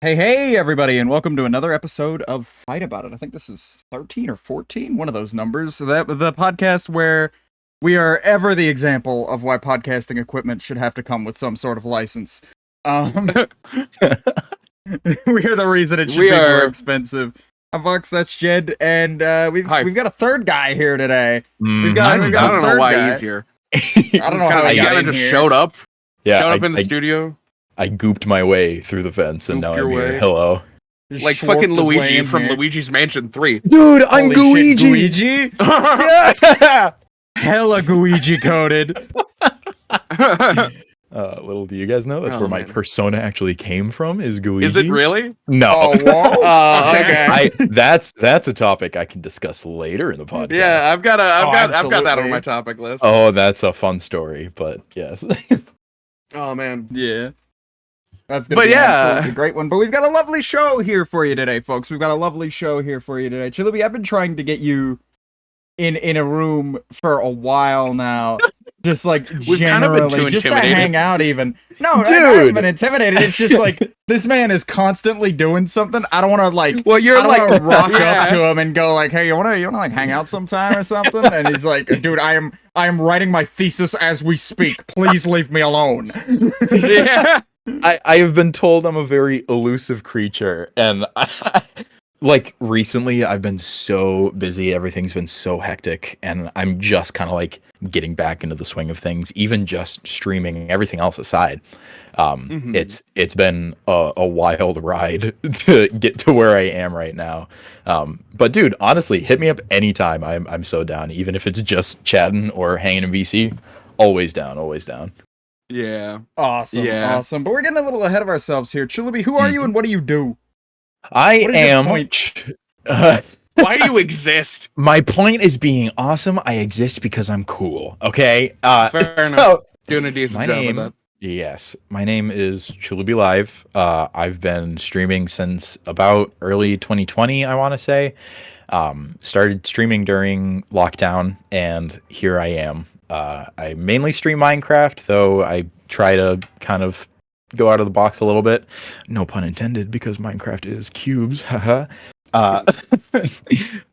Hey, everybody, and welcome to another episode of Fight About It. I think this is 13 or 14, one of those numbers. So the podcast where we are ever the example of why podcasting equipment should have to come with some sort of license. We are the reason it should be more expensive. I'm Vox, that's Jed, and we've got a third guy here today. I don't know why he's here. I don't know how he kind of just showed up. Yeah, showed up in the studio. I gooped my way through the fence, and now I'm here. Hello. Like fucking Luigi from Luigi's Mansion 3. Dude, I'm Gooigi! Shit, Gooigi? Yeah! Hella Gooigi coded. Little do you guys know, that's where my persona actually came from, is Gooigi. Is it really? No. Oh, whoa. Okay. That's a topic I can discuss later in the podcast. Yeah, I've got that on absolutely. my topic list. Oh, that's a fun story, but yes. Oh, man. Yeah. That's gonna be absolutely a great one. But we've got a lovely show here for you today, folks. We've got a lovely show here for you today. Chalooby, I've been trying to get you in a room for a while now. Just like generally, just to hang out even. No, dude. I haven't been intimidated. It's just like, this man is constantly doing something. I don't want to like, well, you're like rock up to him and go like, hey, you wanna like hang out sometime or something? And he's like, dude, I am writing my thesis as we speak. Please leave me alone. Yeah. I have been told I'm a very elusive creature, and like recently I've been so busy, everything's been so hectic, and I'm just kind of like getting back into the swing of things, even just streaming, everything else aside. It's been a wild ride to get to where I am right now. But dude, honestly, hit me up anytime. I'm so down, even if it's just chatting or hanging in VC. Always down, always down. Yeah. Awesome. But we're getting a little ahead of ourselves here. Chalooby, who are you and what do you do? I am. Why do you exist? My point is being awesome. I exist because I'm cool. Okay. Fair enough. Doing a decent job with that. Yes, my name is ChaloobyLive. I've been streaming since about early 2020, I want to say. Started streaming during lockdown, and here I am. I mainly stream Minecraft, though I try to kind of go out of the box a little bit. No pun intended, because Minecraft is cubes. Haha.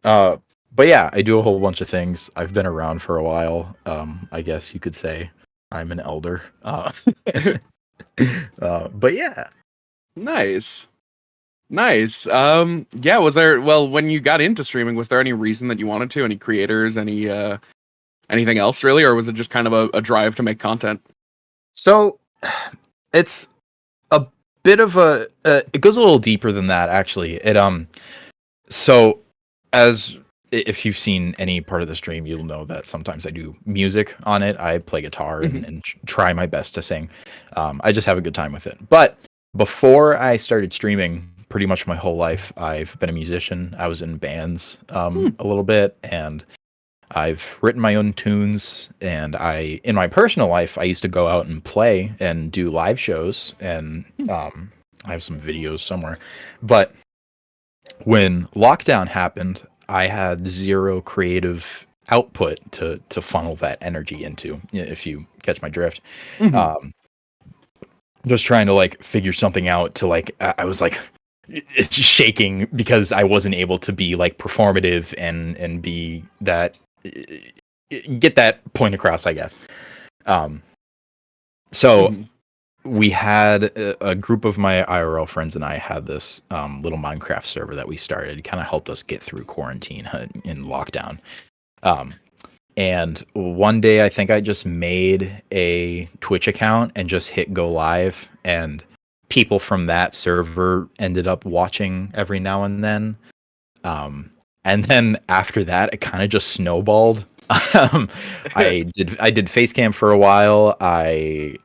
But yeah, I do a whole bunch of things. I've been around for a while. I guess you could say I'm an elder. But yeah. Nice. Yeah, when you got into streaming, was there any reason that you wanted to? Any creators, anything else really, or was it just kind of a drive to make content? So it's a bit of it goes a little deeper than that, actually. So as if you've seen any part of the stream, you'll know that sometimes I do music on it. I play guitar and try my best to sing. I just have a good time with it. But before I started streaming, pretty much my whole life, I've been a musician. I was in bands a little bit, and I've written my own tunes, and in my personal life, I used to go out and play and do live shows, and I have some videos somewhere. But when lockdown happened, I had zero creative output to funnel that energy into, if you catch my drift. Just trying to like figure something out to like, I was like, it's shaking because I wasn't able to be like performative and be that, get that point across, I guess. So we had a group of my IRL friends, and I had this little Minecraft server that we started. Kind of helped us get through quarantine in lockdown. And one day I think I just made a Twitch account and just hit go live, and people from that server ended up watching every now and then. And then after that, it kind of just snowballed. I did Facecam for a while. I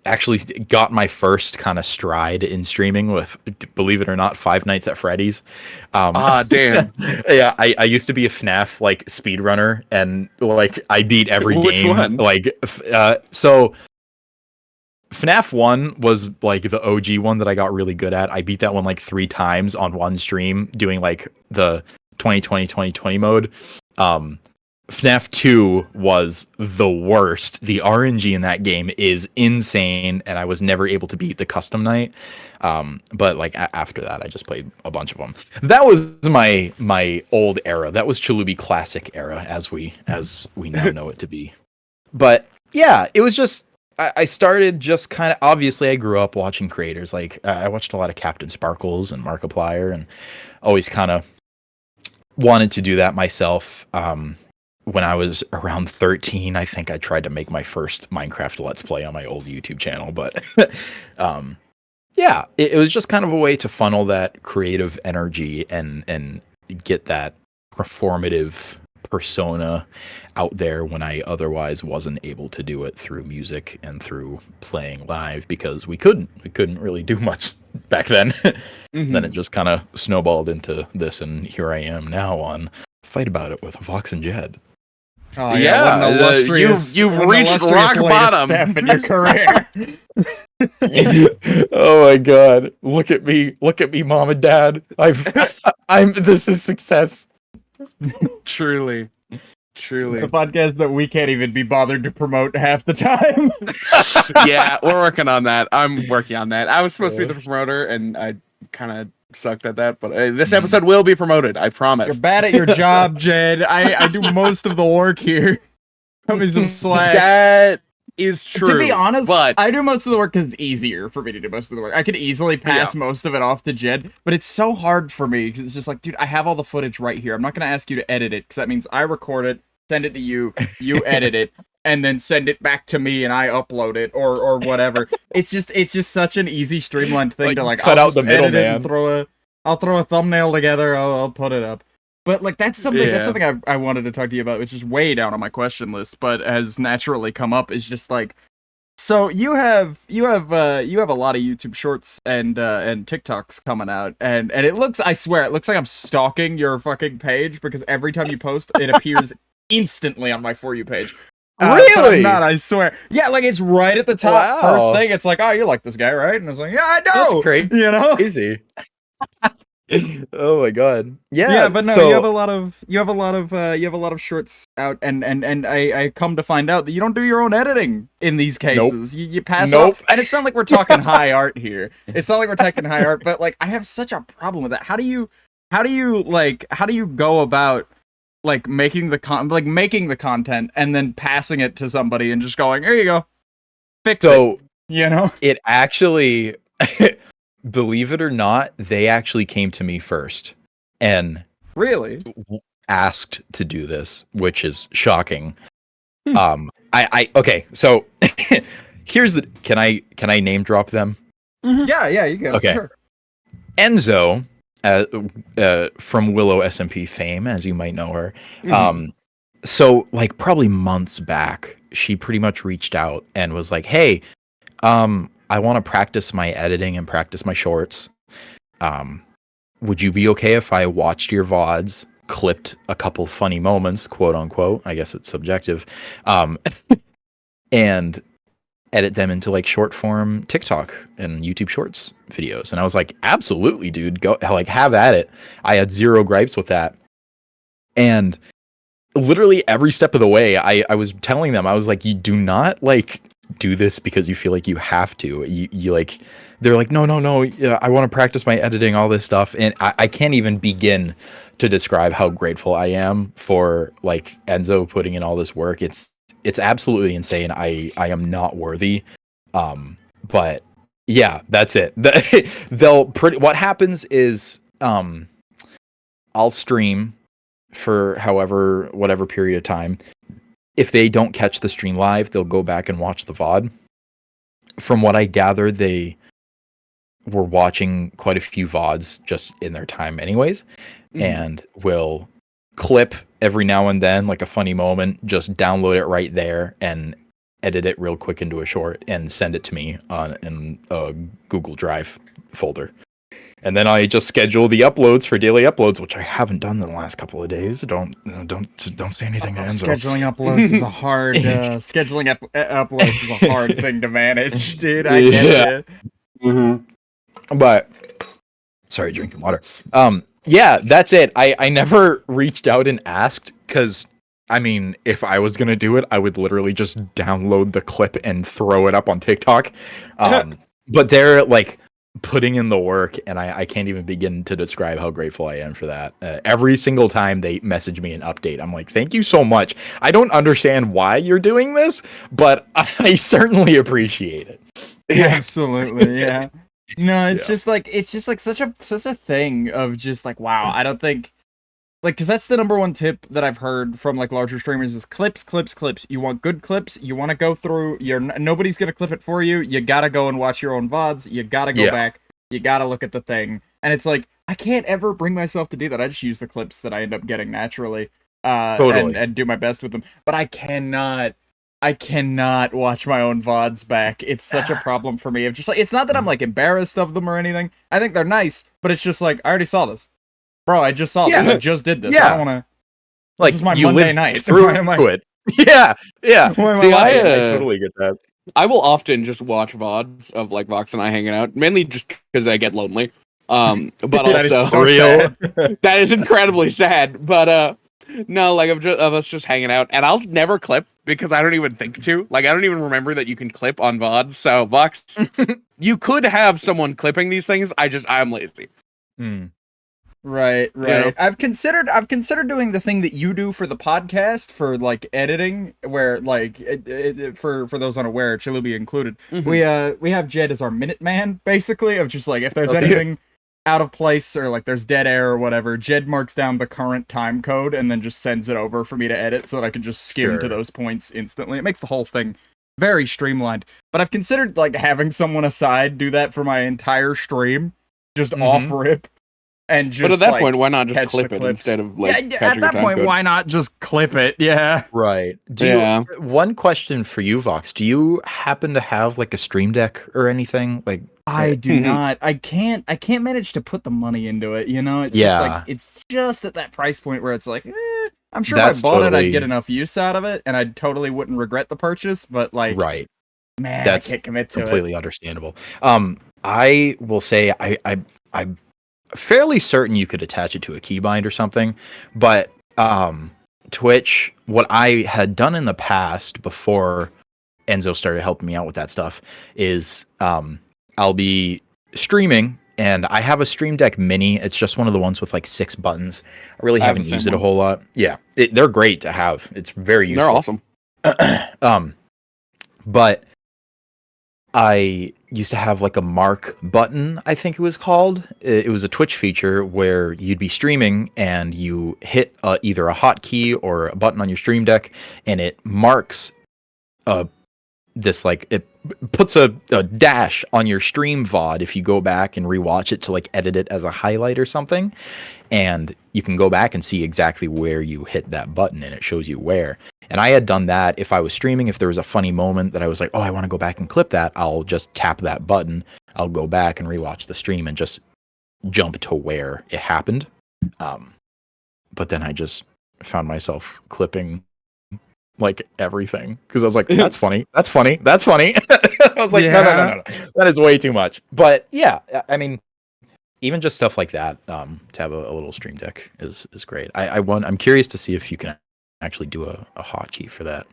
actually got my first kind of stride in streaming with, believe it or not, Five Nights at Freddy's. Damn. Yeah, I used to be a FNAF like speedrunner, and like I beat every game. Which one? Like, so FNAF 1 was like the OG one that I got really good at. I beat that one like 3 times on one stream, doing like the 2020 mode. FNAF 2 was the worst. The RNG in that game is insane, and I was never able to beat the custom night. But like after that, I just played a bunch of them. That was my old era. That was Chalooby Classic era, as we now know it to be. But yeah, it was just I started just kind of, obviously I grew up watching creators. Like I watched a lot of Captain Sparkles and Markiplier, and always kind of wanted to do that myself. When I was around 13, I think I tried to make my first Minecraft Let's Play on my old YouTube channel. But yeah, it was just kind of a way to funnel that creative energy and get that performative persona out there when I otherwise wasn't able to do it through music and through playing live, because we couldn't really do much back then. Then it just kind of snowballed into this, and here I am now on Fight About It with Vox and Jed. Oh yeah, you've reached rock bottom step in your career. Oh my god, look at me, mom and dad. This is success. Truly. The podcast that we can't even be bothered to promote half the time. Yeah, we're working on that. I'm working on that. I was supposed to be the promoter, and I kind of sucked at that, but this episode will be promoted, I promise. You're bad at your job, Jed. I do most of the work here. Cut me some slack. That is true. To be honest, but I do most of the work because it's easier for me to do most of the work. I could easily pass most of it off to Jed, but it's so hard for me because it's just like, dude, I have all the footage right here. I'm not going to ask you to edit it, because that means I record it, send it to you, you edit it, and then send it back to me and I upload it or whatever. It's just such an easy, streamlined thing to like cut out the middleman. I'll throw a thumbnail together. I'll put it up. But like that's something I wanted to talk to you about, which is way down on my question list, but has naturally come up. Is just like, so you have a lot of YouTube Shorts and TikToks coming out, and it looks, I swear, it looks like I'm stalking your fucking page, because every time you post, it appears instantly on my For You page. Really? I'm not, I swear. Yeah, like it's right at the top. Wow. First thing, it's like, oh, you like this guy, right? And it's like, yeah, I know. That's great. You know, Easy. Oh my god. Yeah, but no, you have a lot of shorts out, and I come to find out that you don't do your own editing in these cases. Nope. You pass off, and it's not like we're talking high art here. It's not like we're talking high art, but like I have such a problem with that. How do you go about like making the content and then passing it to somebody and just going, here you go, fix it. You know, it actually. Believe it or not, they actually came to me first and really asked to do this, which is shocking. Okay, so here's the, can I name drop them? Yeah, you can. Okay. Sure. Enzo, from Willow SMP fame, as you might know her. So like probably months back, she pretty much reached out and was like, hey, I want to practice my editing and practice my shorts. Would you be okay if I watched your VODs, clipped a couple funny moments, quote unquote, I guess it's subjective, and edit them into like short form TikTok and YouTube Shorts videos? And I was like, absolutely, dude, go, like, have at it. I had zero gripes with that. And literally every step of the way, I was telling them, I was like, you do not like do this because you feel like you have to. You like, they're like, no, I want to practice my editing, all this stuff. And I can't even begin to describe how grateful I am for like Enzo putting in all this work. It's absolutely insane. I am not worthy. But yeah, that's it. What happens is, I'll stream for whatever period of time. If they don't catch the stream live, they'll go back and watch the VOD. From what I gather, they were watching quite a few VODs just in their time anyways, and will clip every now and then, like a funny moment, just download it right there and edit it real quick into a short and send it to me in a Google Drive folder. And then I just schedule the uploads for daily uploads, which I haven't done in the last couple of days. Don't say anything to Enzo. Scheduling uploads is a hard uploads is a hard thing to manage, dude. I get it. But sorry, drinking water. Yeah, that's it. I never reached out and asked because I mean, if I was gonna do it, I would literally just download the clip and throw it up on TikTok. But they're like putting in the work, and I can't even begin to describe how grateful I am for that. Every single time they message me an update, I'm like, thank you so much. I don't understand why you're doing this, but I certainly appreciate it. Absolutely, yeah. No, it's just like such a thing of just like, wow, I don't think like, because that's the number one tip that I've heard from like larger streamers is clips. You want good clips. You want to go through. Nobody's gonna clip it for you. You gotta go and watch your own VODs. You gotta go back. You gotta look at the thing. And it's like I can't ever bring myself to do that. I just use the clips that I end up getting naturally, and do my best with them. But I cannot watch my own VODs back. It's such a problem for me. Of just like, it's not that I'm like embarrassed of them or anything. I think they're nice, but it's just like I already saw this. Bro, I just saw this. I just did this. I don't want to. Like, this is my Monday night. Through it. Yeah. See, I totally get that. I will often just watch VODs of like Vox and I hanging out, mainly just because I get lonely. But that also, is so sad. that is incredibly sad. But no, like of us just hanging out, and I'll never clip because I don't even think to. Like, I don't even remember that you can clip on VODs. So Vox, you could have someone clipping these things. I'm lazy. Right. Yeah. I've considered doing the thing that you do for the podcast for like editing, where like for those unaware, Chalooby included, we have Jed as our minute man, basically, of just like if there's anything out of place or like there's dead air or whatever, Jed marks down the current time code and then just sends it over for me to edit so that I can just skim to those points instantly. It makes the whole thing very streamlined. But I've considered like having someone aside do that for my entire stream, just off rip. And just, but at that like, point, why not just clip it clips instead of like? At that point, why not just clip it? Yeah. Right. One question for you, Vox. Do you happen to have like a Stream Deck or anything? Like, I do not. I can't manage to put the money into it. You know, it's just like it's just at that price point where it's like, I'm sure if I bought it, I'd get enough use out of it, and I totally wouldn't regret the purchase. But like, man, that's I can't commit to completely understandable. I will say I'm fairly certain you could attach it to a keybind or something, but Twitch, what I had done in the past before Enzo started helping me out with that stuff is I'll be streaming and I have a Stream Deck Mini. It's just one of the ones with like 6 buttons. I really haven't used it a whole lot. Yeah, they're great to have. It's very useful. They're awesome. But I used to have like a mark button, I think it was called. It was a Twitch feature where you'd be streaming and you hit either a hotkey or a button on your Stream Deck, and it marks this like it puts a dash on your stream VOD if you go back and rewatch it to like edit it as a highlight or something, and you can go back and see exactly where you hit that button, and it shows you where. And I had done that if I was streaming. If there was a funny moment that I was like, oh, I want to go back and clip that, I'll just tap that button. I'll go back and rewatch the stream and just jump to where it happened. But then I just found myself clipping like everything because I was like, that's funny. I was like, no. That is way too much. But yeah, I mean, even just stuff like that, to have a little Stream Deck is great. I'm curious to see if you can actually do a hotkey for that.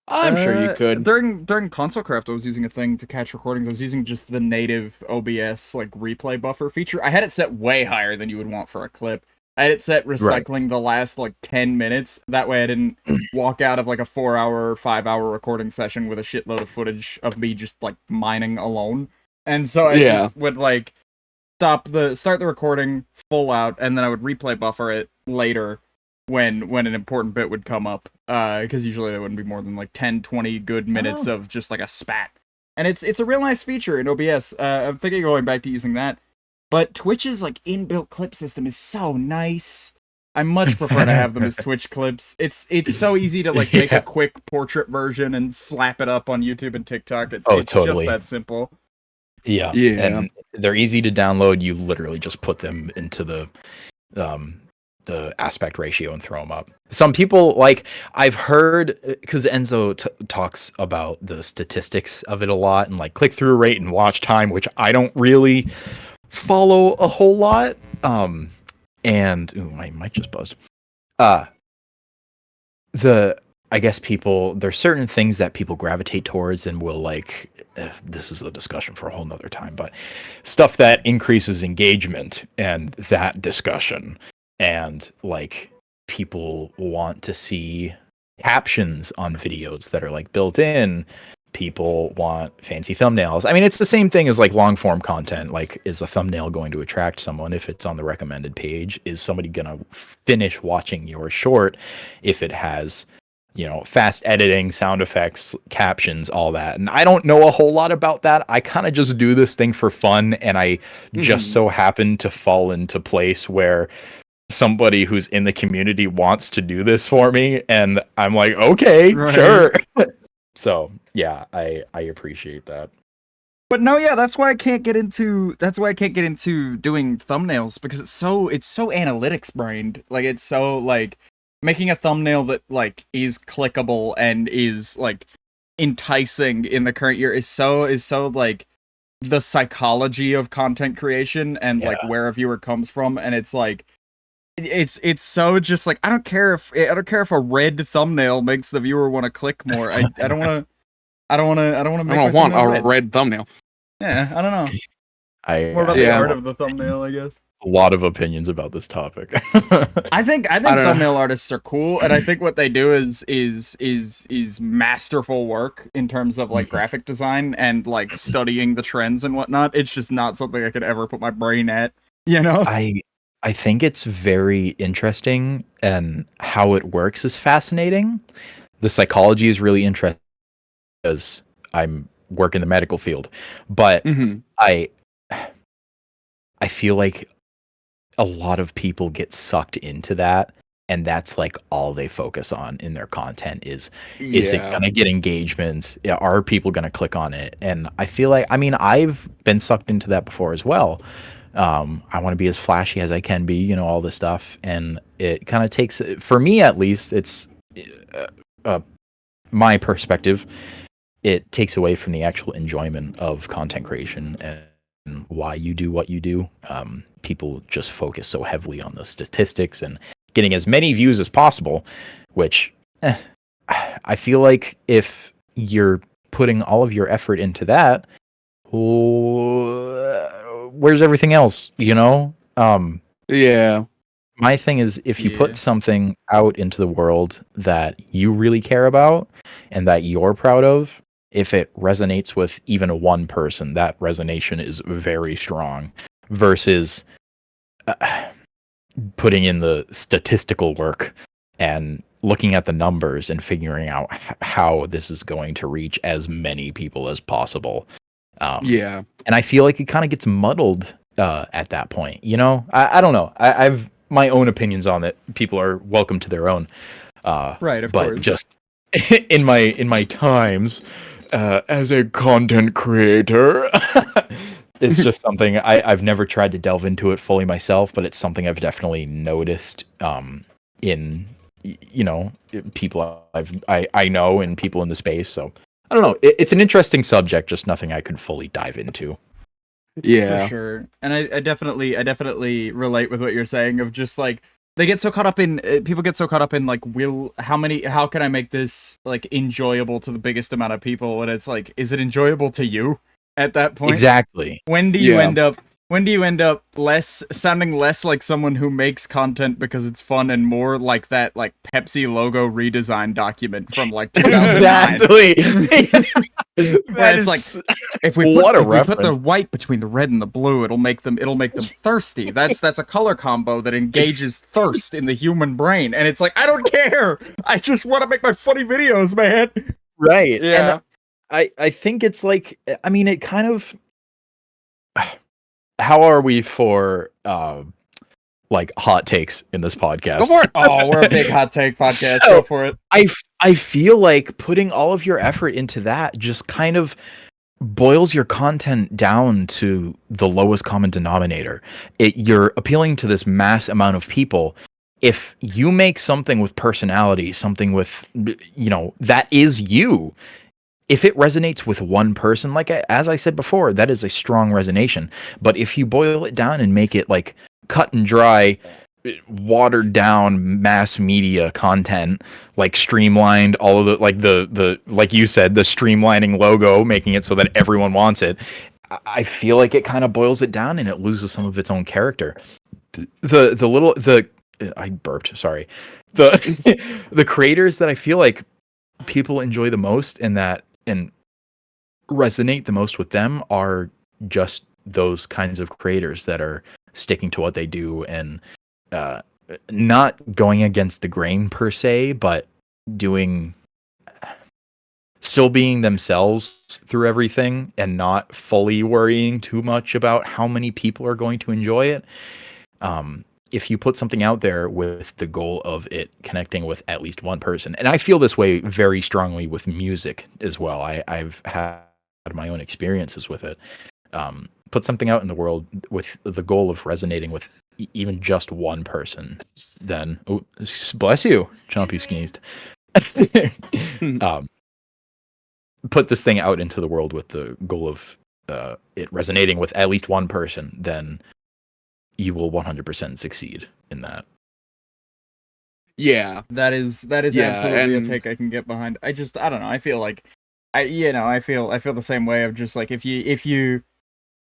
I'm sure you could. During Console Craft, I was using a thing to catch recordings. I was using just the native OBS like replay buffer feature. I had it set way higher than you would want for a clip. I had it set recycling the last like 10 minutes. That way I didn't walk out of like a 4-hour or 5-hour recording session with a shitload of footage of me just like mining alone. And so I just would like start the recording full out, and then I would replay buffer it later when an important bit would come up, because usually there wouldn't be more than like 10-20 good minutes of just like a spat. And it's a real nice feature in OBS. I'm thinking of going back to using that. But Twitch's like inbuilt clip system is so nice. I much prefer to have them as Twitch clips. It's so easy to like make a quick portrait version and slap it up on YouTube and TikTok. It's totally just that simple. Yeah, and they're easy to download. You literally just put them into the aspect ratio and throw them up. Some people, like, I've heard, because Enzo talks about the statistics of it a lot, and like click-through rate and watch time, which I don't really follow a whole lot. My mic just buzzed. I guess there's certain things that people gravitate towards and will like, this is a discussion for a whole nother time, but stuff that increases engagement and that discussion, and like people want to see captions on videos that are like built in. People want fancy thumbnails. I mean, it's the same thing as like long form content. Like, is a thumbnail going to attract someone if it's on the recommended page? Is somebody going to finish watching your short if it has, fast editing, sound effects, captions, all that? And I don't know a whole lot about that. I kind of just do this thing for fun, and I just so happen to fall into place where somebody who's in the community wants to do this for me, and I'm like, okay, sure. So yeah, I appreciate that. But no, yeah, that's why I can't get into doing thumbnails, because it's so analytics brained. Like, it's so like making a thumbnail that like is clickable and is like enticing in the current year is so like the psychology of content creation and like where a viewer comes from, and it's like it's so just like I don't care if a red thumbnail makes the viewer want to click more. I don't want a red thumbnail. Yeah, I don't know. More about the art of the thumbnail, I guess. A lot of opinions about this topic. I think thumbnail artists are cool, and I think what they do is masterful work in terms of like graphic design and like studying the trends and whatnot. It's just not something I could ever put my brain at, I think it's very interesting, and how it works is fascinating. The psychology is really interesting because I'm work in the medical field, but I feel like a lot of people get sucked into that, and that's like all they focus on in their content is it gonna get engagement? Are people gonna click on it? And I feel like, I mean, I've been sucked into that before as well. I want to be as flashy as I can be, all this stuff. And it kind of takes, for me at least, it's my perspective, it takes away from the actual enjoyment of content creation and why you do what you do. People just focus so heavily on the statistics and getting as many views as possible, which I feel like if you're putting all of your effort into that, where's everything else, My thing is, if you put something out into the world that you really care about and that you're proud of, if it resonates with even one person, that resonation is very strong, versus putting in the statistical work and looking at the numbers and figuring out how this is going to reach as many people as possible. And I feel like it kind of gets muddled at that point. I don't know. I've my own opinions on it. People are welcome to their own. Right, of but course. Just in my times as a content creator, it's just something I've never tried to delve into it fully myself, but it's something I've definitely noticed in people I know and people in the space. So I don't know. It's an interesting subject, just nothing I could fully dive into. Yeah, for sure. And I definitely relate with what you're saying of just like people get so caught up in like, how can I make this like enjoyable to the biggest amount of people? And it's like, is it enjoyable to you at that point? Exactly. When do you end up sounding less like someone who makes content because it's fun and more like that like Pepsi logo redesign document from like 2009? Exactly. Where it's like, if we put the white between the red and the blue, it'll make them thirsty. That's a color combo that engages thirst in the human brain. And it's like, I don't care. I just want to make my funny videos, man. Right. Yeah. And I think it's like, I mean, it kind of, how are we for like hot takes in this podcast? Go for it. Oh, we're a big hot take podcast. So, Go for it. I feel like putting all of your effort into that just kind of boils your content down to the lowest common denominator. You're appealing to this mass amount of people. If you make something with personality, something with, that is you, if it resonates with one person, like as I said before, that is a strong resonation. But if you boil it down and make it like cut and dry, watered down mass media content, like streamlined all of the like you said, the streamlining logo, making it so that everyone wants it. I feel like it kind of boils it down and it loses some of its own character. I burped, sorry. The creators that I feel like people enjoy the most and resonate the most with them are just those kinds of creators that are sticking to what they do and not going against the grain per se, but still being themselves through everything and not fully worrying too much about how many people are going to enjoy it. If you put something out there with the goal of it connecting with at least one person, and I feel this way very strongly with music as well. I've had my own experiences with it. Put something out in the world with the goal of resonating with even just one person, then bless you, Chompy sneezed. Put this thing out into the world with the goal of it resonating with at least one person, then you will 100% succeed in that. Yeah, that is absolutely a take I can get behind. I don't know. I feel like I feel the same way of just like if you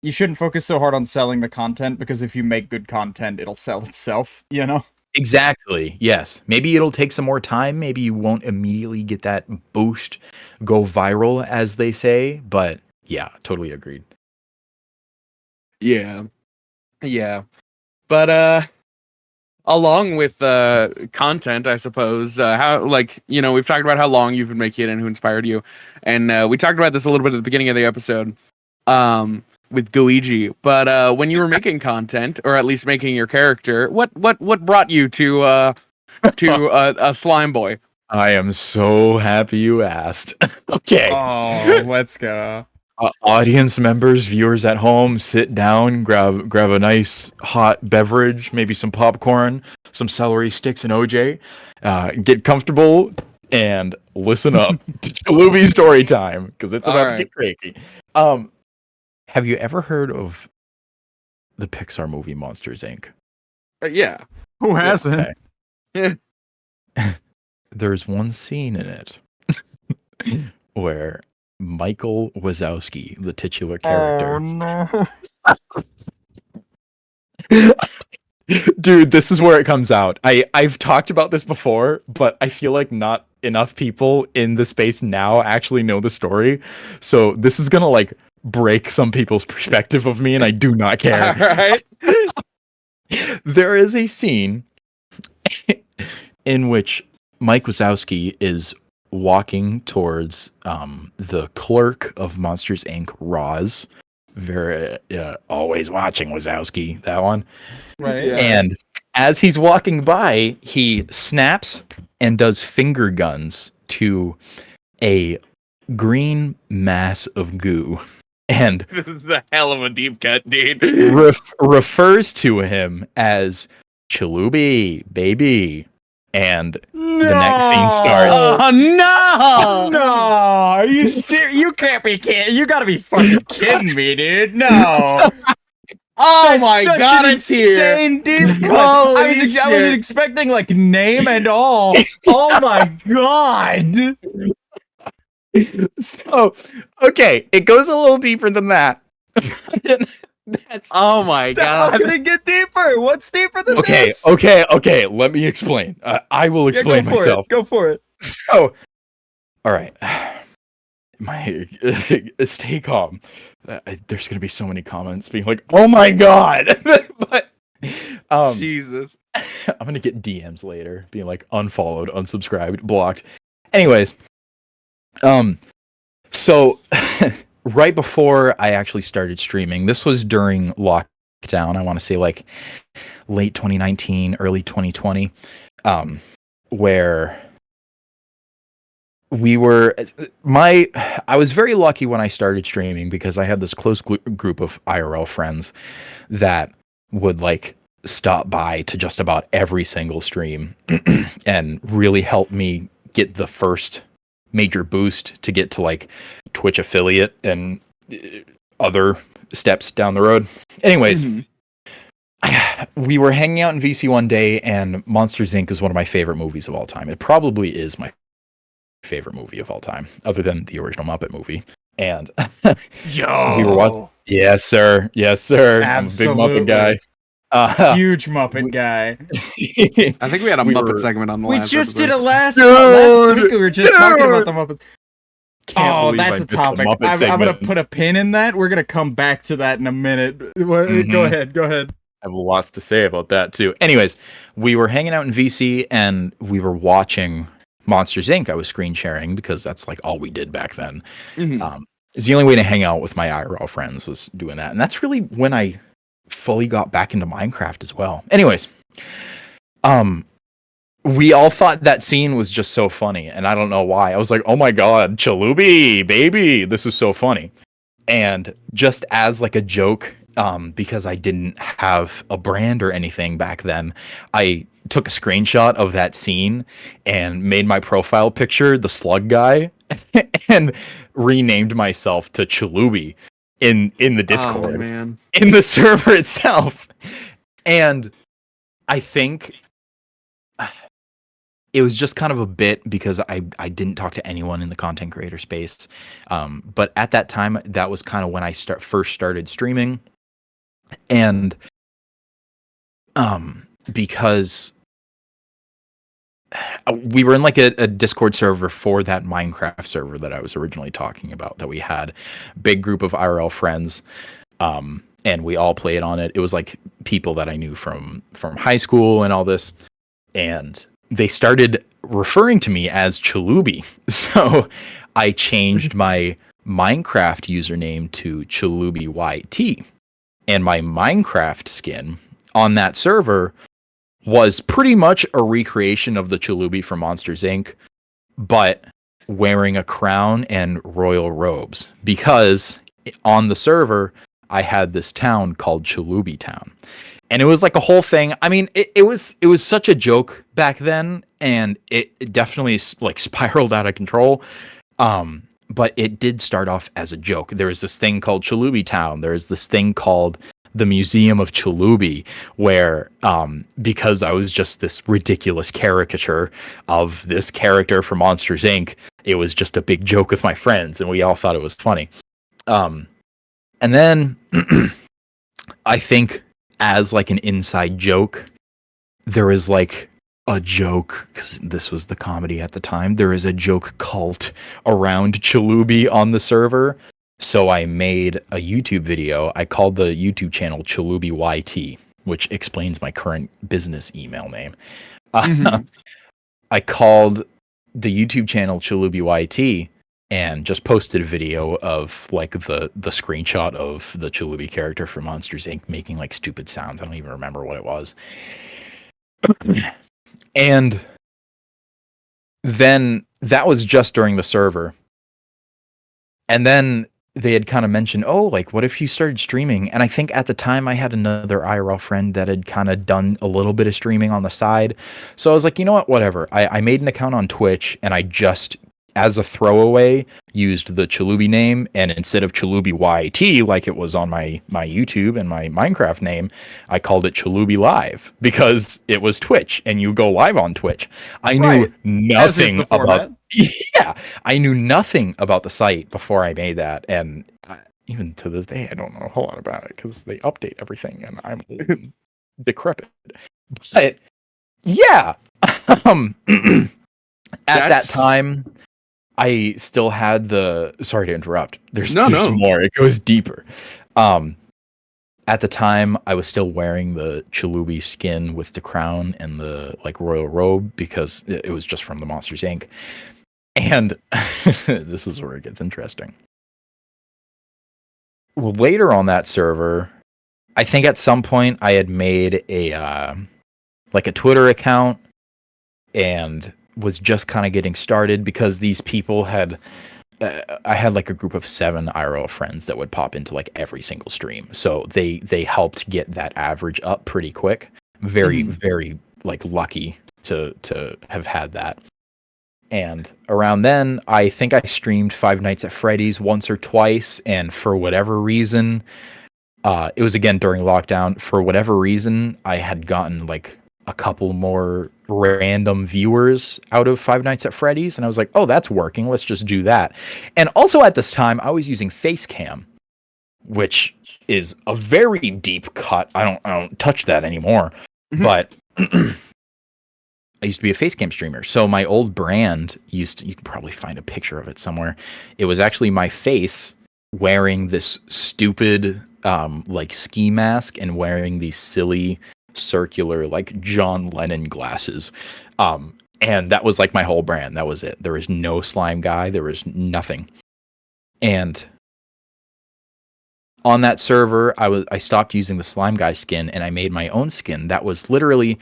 shouldn't focus so hard on selling the content, because if you make good content, it'll sell itself, you know? Exactly. Yes. Maybe it'll take some more time. Maybe you won't immediately get that boost, go viral, as they say. But yeah, totally agreed. Yeah. But along with content, I suppose, how, like, you know, we've talked about how long you've been making it and who inspired you, and we talked about this a little bit at the beginning of the episode. With Goiji, but when you were making content, or at least making your character, what brought you to a slime boy? I am so happy you asked. Okay. Oh, let's go. Audience members, viewers at home, sit down, grab a nice hot beverage, maybe some popcorn, some celery sticks and OJ. Get comfortable and listen up to Chalooby story time, because it's about to get crazy. Have you ever heard of the Pixar movie Monsters, Inc.? Yeah. Who hasn't? Okay. There's one scene in it where Michael Wazowski, the titular character... Oh, no. Dude, this is where it comes out. I've talked about this before, but I feel like not enough people in the space now actually know the story. So this is gonna, like, break some people's perspective of me, and I do not care. All right. There is a scene in which Mike Wazowski is walking towards the clerk of Monsters Inc., Roz. Very always watching Wazowski, that one. right. Yeah. And as he's walking by, he snaps and does finger guns to a green mass of goo. And This is a hell of a deep cut, dude. refers to him as Chalooby, baby. And the next scene starts. Oh no! No, are you serious? You can't be kidding. You gotta be fucking kidding me, dude. No. Oh my Such god, an it's here! insane deep cut. Holy I wasn't shit. expecting like name and all. Oh my god. So, okay, it goes a little deeper than that. That's Oh my How god! can it get deeper? What's deeper than this? okay. Let me explain. I will Yeah, explain myself. Go for it. So, all right. Stay calm. There's gonna be so many comments being like, "Oh my god!" But Jesus. I'm gonna get DMs later, being like unfollowed, unsubscribed, blocked. Anyways, so right before I actually started streaming, this was during lockdown. I want to say like late 2019, early 2020, where I was very lucky when I started streaming because I had this close group of IRL friends that would like stop by to just about every single stream and really help me get the first major boost to get to like Twitch affiliate and other steps down the road. Anyways, we were hanging out in VC one day, and Monsters Inc. is one of my favorite movies of all time. It probably is my favorite movie of all time, other than the original Muppet movie. And Yo, we were watching. Yes, sir. Yes, sir. Absolutely. I'm a big Muppet guy. Huge Muppet guy. I think we had a Muppet segment on the last We just episode. did it last week. We were just talking about the Muppets. That's a topic. I'm going to put a pin in that. We're going to come back to that in a minute. Go ahead. I have lots to say about that, too. Anyways, we were hanging out in VC, and we were watching Monsters, Inc. I was screen sharing, because that's like all we did back then. It's the only way to hang out with my IRL friends was doing that. And that's really when I fully got back into Minecraft as well. Anyways, we all thought that scene was just so funny, and I don't know why. I was like, oh my god, Chalooby, baby, this is so funny. And just as like a joke, because I didn't have a brand or anything back then, I took a screenshot of that scene and made my profile picture the slug guy and renamed myself to Chalooby in the Discord, in the server itself. And I think it was just kind of a bit because I didn't talk to anyone in the content creator space. But at that time, that was kind of when I first started streaming. And because we were in like a Discord server for that Minecraft server that I was originally talking about, that we had big group of IRL friends, and we all played on it. It was like people that I knew from high school and all this, and they started referring to me as Chalooby. So I changed my Minecraft username to ChaloobyYT, and my Minecraft skin on that server was pretty much a recreation of the Chalooby from Monsters Inc., but wearing a crown and royal robes, because on the server I had this town called Chalooby Town. And it was like a whole thing. I mean, it was such a joke back then, and it definitely like spiraled out of control. But it did start off as a joke. There was this thing called Chalooby Town. There's this thing called the Museum of Chalooby, where because I was just this ridiculous caricature of this character from Monsters Inc., it was just a big joke with my friends, and we all thought it was funny. And then I think as like an inside joke, there is like a joke, because this was the comedy at the time, there is a joke cult around Chalooby on the server. So I made a YouTube video. I called the YouTube channel ChaloobyYT, which explains my current business email name. I called the YouTube channel ChaloobyYT and just posted a video of like the screenshot of the Chalooby character from Monsters Inc. making like stupid sounds. I don't even remember what it was. And then that was just during the server. And then they had kind of mentioned, oh, like, what if you started streaming? And I think at the time I had another IRL friend that had kind of done a little bit of streaming on the side. So I was like, you know what, whatever. I made an account on Twitch, and I just, as a throwaway, used the Chalooby name, and instead of ChaloobyYT, like it was on my YouTube and my Minecraft name, I called it ChaloobyLive, because it was Twitch, and you go live on Twitch. I knew nothing about... Yeah, I knew nothing about the site before I made that, and even to this day, I don't know a whole lot about it, because they update everything, and I'm decrepit. But, yeah, at that time... I still had the... Sorry to interrupt. There's more. It goes deeper. At the time, I was still wearing the Chalooby skin with the crown and the like royal robe, because it was just from the Monsters Inc. And this is where it gets interesting. Well, later on that server, I think at some point I had made a like a Twitter account, and was just kind of getting started, because these people had I had like a group of 7 IRL friends that would pop into like every single stream, so they helped get that average up pretty quick. Very very like lucky to have had that. And around then, I think I streamed Five Nights at Freddy's once or twice, and for whatever reason, It was again during lockdown. For whatever reason, I had gotten like a couple more random viewers out of Five Nights at Freddy's, and I was like, oh, that's working. Let's just do that. And also at this time, I was using Facecam, which is a very deep cut. I don't touch that anymore. But I used to be a Facecam streamer. So my old brand you can probably find a picture of it somewhere. It was actually my face wearing this stupid like ski mask and wearing these silly circular like John Lennon glasses. And that was like my whole brand. That was it. There was no slime guy. There was nothing. And on that server, I stopped using the slime guy skin and I made my own skin that was literally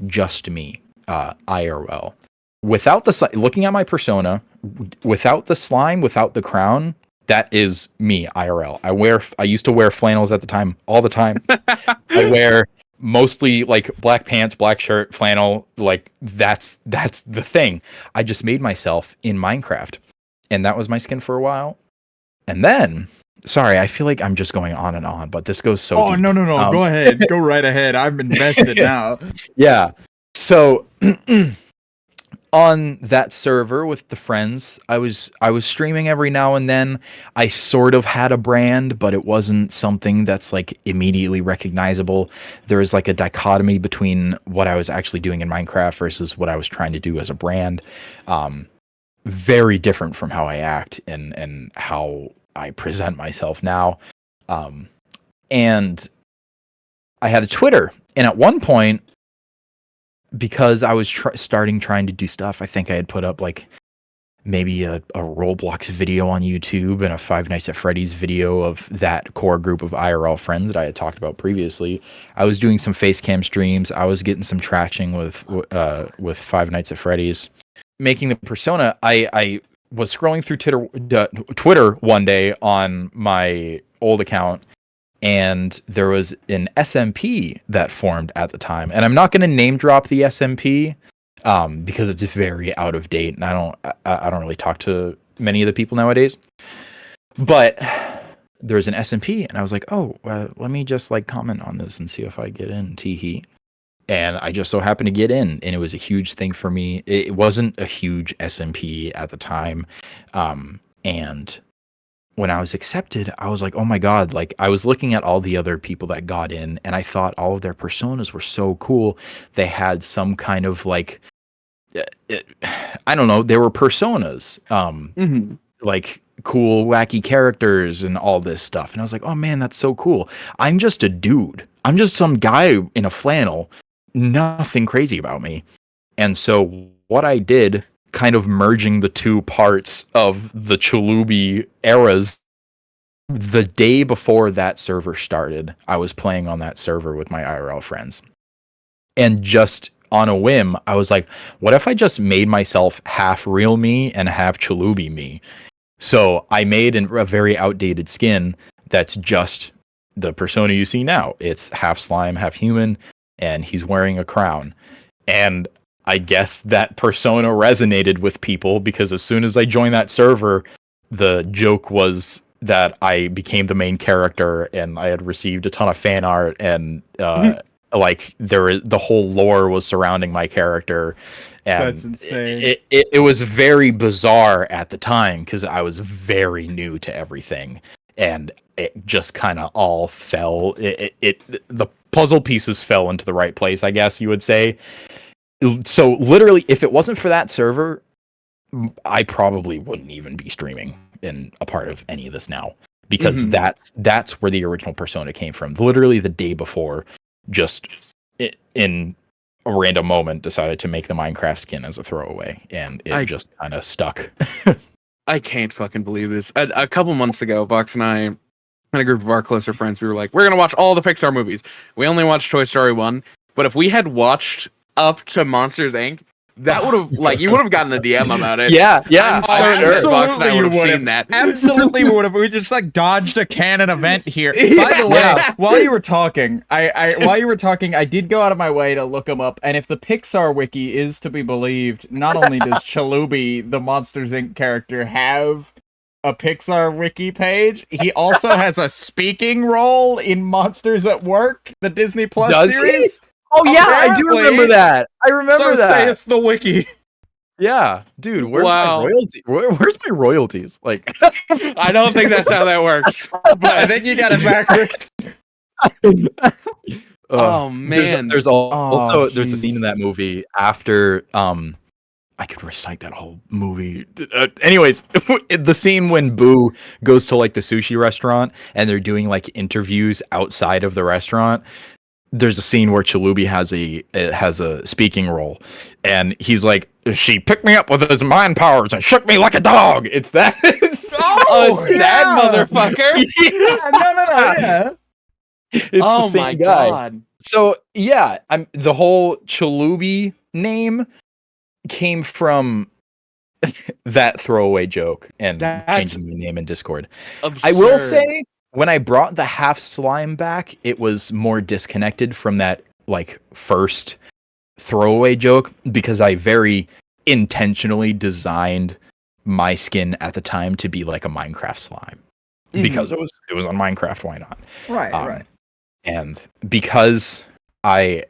just me, IRL. Without the looking at my persona, without the slime, without the crown, that is me, IRL. I used to wear flannels at the time, all the time. I wear mostly like black pants, black shirt, flannel. Like that's the thing. I just made myself in Minecraft, and that was my skin for a while. And then, sorry, I feel like I'm just going on and on, but this goes so deep. Oh, no. Go ahead. Go right ahead. I'm invested now. Yeah. So on that server with the friends, I was streaming every now and then. I sort of had a brand, but it wasn't something that's like immediately recognizable. There is like a dichotomy between what I was actually doing in Minecraft versus what I was trying to do as a brand. Very different from how I act and how I present myself now. And I had a Twitter, and at one point, because I was trying to do stuff, I think I had put up like maybe a Roblox video on YouTube and a Five Nights at Freddy's video of that core group of IRL friends that I had talked about previously. I was doing some Facecam streams. I was getting some traction with Five Nights at Freddy's. Making the persona, I was scrolling through Twitter one day on my old account, and there was an SMP that formed at the time. And I'm not going to name drop the SMP because it's very out of date, and I don't really talk to many of the people nowadays. But there's an SMP, and I was like, oh, let me just like comment on this and see if I get in. Teehee. And I just so happened to get in, and it was a huge thing for me. It wasn't a huge SMP at the time, and when I was accepted, I was like, oh my God, like I was looking at all the other people that got in, and I thought all of their personas were so cool. They had some kind of like, I don't know, they were personas, like cool, wacky characters and all this stuff. And I was like, oh man, that's so cool. I'm just a dude. I'm just some guy in a flannel, nothing crazy about me. And so what I did, kind of merging the two parts of the Chalooby eras. The day before that server started, I was playing on that server with my IRL friends. And just on a whim, I was like, what if I just made myself half real me and half Chalooby me? So I made a very outdated skin that's just the persona you see now. It's half slime, half human, and he's wearing a crown. And I guess that persona resonated with people because as soon as I joined that server, the joke was that I became the main character, and I had received a ton of fan art, and like the whole lore was surrounding my character. And that's insane. It was very bizarre at the time because I was very new to everything, and it just kind of all fell. The puzzle pieces fell into the right place, I guess you would say. So literally, if it wasn't for that server, I probably wouldn't even be streaming in a part of any of this now, because that's where the original persona came from. Literally the day before, just in a random moment, decided to make the Minecraft skin as a throwaway, and it just kind of stuck. I can't fucking believe this. A couple months ago, Vox and I and a group of our closer friends, we were like, we're gonna watch all the Pixar movies. We only watched Toy Story 1, but if we had watched up to Monsters Inc., that would have, like, you would have gotten a DM about it. Yeah. Absolutely, you would have seen that. Absolutely would have. We just like dodged a canon event here. By the way, while you were talking, I did go out of my way to look them up. And if the Pixar wiki is to be believed, not only does Chalooby, the Monsters Inc. character, have a Pixar wiki page. He also has a speaking role in Monsters at Work, the Disney Plus series. Oh yeah, I do remember that. I remember that. So saith the wiki. Yeah, dude, where's my royalty? Where's my royalties? Like, I don't think that's how that works. But I think you got it backwards. Oh man, there's also there's a scene in that movie after I could recite that whole movie. Anyways, the scene when Boo goes to like the sushi restaurant and they're doing like interviews outside of the restaurant. There's a scene where Chalooby has a speaking role, and he's like, "She picked me up with his mind powers and shook me like a dog." It's that. That motherfucker. No, yeah. It's the same guy. God. So yeah, the whole Chalooby name came from that throwaway joke and changing the name in Discord. Absurd. I will say, when I brought the half slime back, it was more disconnected from that like first throwaway joke because I very intentionally designed my skin at the time to be like a Minecraft slime because it was on Minecraft. Why not? Right. And because I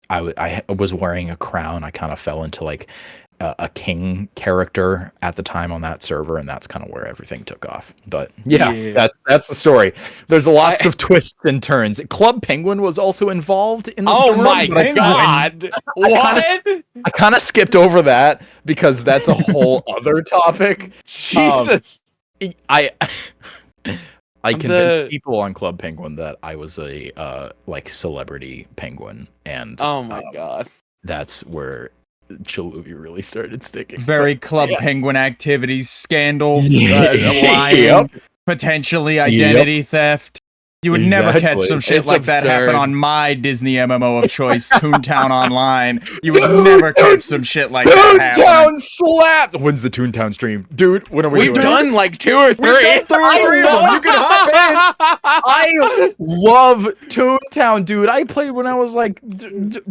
was wearing a crown, I kind of fell into like a king character at the time on that server, and that's kind of where everything took off. But yeah. That's the story. There's lots of twists and turns. Club Penguin was also involved in the story. Oh my god! I kind of skipped over that because that's a whole other topic. Jesus, I convinced people on Club Penguin that I was a like celebrity penguin, and oh my god, that's where Chalooby really started sticking. Very Club Penguin activities, scandal, lying, potentially identity theft. You would never catch some shit like that happen on my Disney MMO of choice, Toontown Online. You would never catch some shit like that happen. Toontown slaps! When's the Toontown stream? Dude, when are we doing? We've done like 2 or 3. We've done 3 of them. You can hop in. I love Toontown, dude. I played when I was like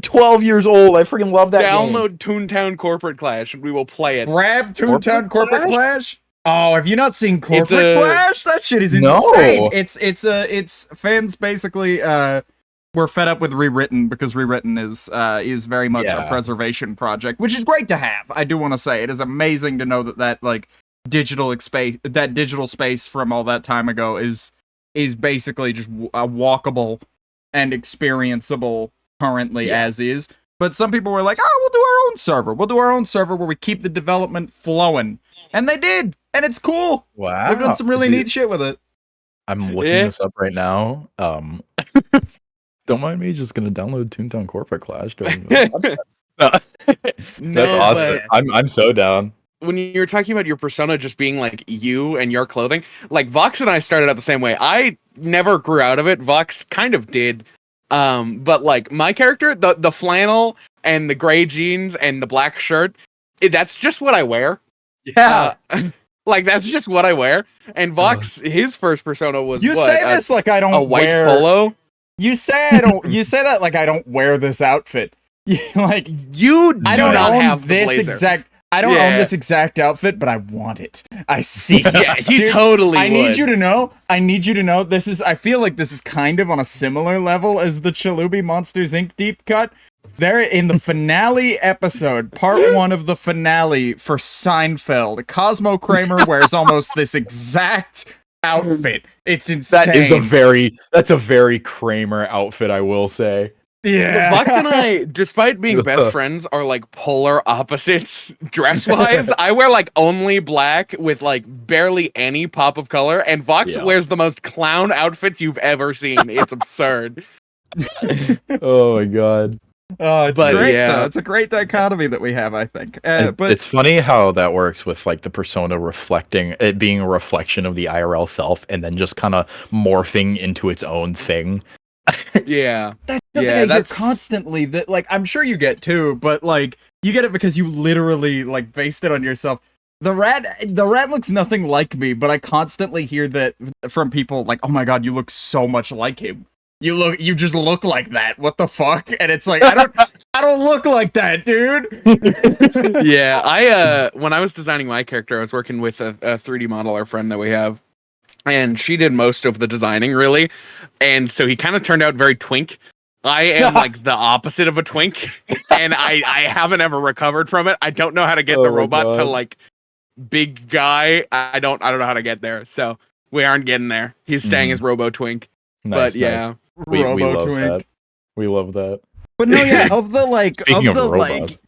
12 years old. I freaking love that game. Download Toontown Corporate Clash and we will play it. Grab Toontown Corporate Clash? Oh, have you not seen Corporate Clash? That shit is insane. No. It's fans basically were fed up with Rewritten because Rewritten is very much a preservation project, which is great to have. I do want to say it is amazing to know that like digital space from all that time ago is basically just walkable and experienceable currently as is. But some people were like, "Oh, we'll do our own server. We'll do our own server where we keep the development flowing." And they did. And it's cool. Wow. They've done some really neat shit with it. I'm looking this up right now. Don't mind me just gonna download Toontown Corporate Clash. That's awesome. I'm so down. When you're talking about your persona just being like you and your clothing, like Vox and I started out the same way. I never grew out of it. Vox kind of did. But like my character, the flannel and the gray jeans and the black shirt, that's just what I wear. Yeah. Like that's just what I wear. And Vox, his first persona was this like I don't a white polo. You say I don't. You say that like I don't wear this outfit. Like I don't have this exact. I don't own this exact outfit, but I want it. I see. Yeah, he totally. I need you to know. This is. I feel like this is kind of on a similar level as the Chalooby Monsters Inc. deep cut. They're in the finale episode, part 1 of the finale for Seinfeld. Cosmo Kramer wears almost this exact outfit. It's insane. That's a very Kramer outfit, I will say. Yeah. Vox and I, despite being best friends, are like polar opposites dress-wise. I wear like only black with like barely any pop of color, and Vox wears the most clown outfits you've ever seen. It's absurd. Oh my god. Oh, it's great though. It's a great dichotomy that we have, I think. But it's funny how that works with like the persona reflecting it being a reflection of the IRL self and then just kind of morphing into its own thing. Yeah. That's something I hear constantly that like I'm sure you get too, but like you get it because you literally like based it on yourself. The rat looks nothing like me, but I constantly hear that from people like, "Oh my god, you look so much like him. You just look like that. What the fuck?" And it's like I I don't look like that, dude. Yeah, I when I was designing my character, I was working with a 3D modeler friend that we have, and she did most of the designing, really. And so he kind of turned out very twink. I am like the opposite of a twink, and I haven't ever recovered from it. I don't know how to get the robot to like big guy. I don't know how to get there. So we aren't getting there. He's staying as Robo Twink. Nice, but yeah, we Robo love Twink. that. We love that. But no, yeah, of the robots.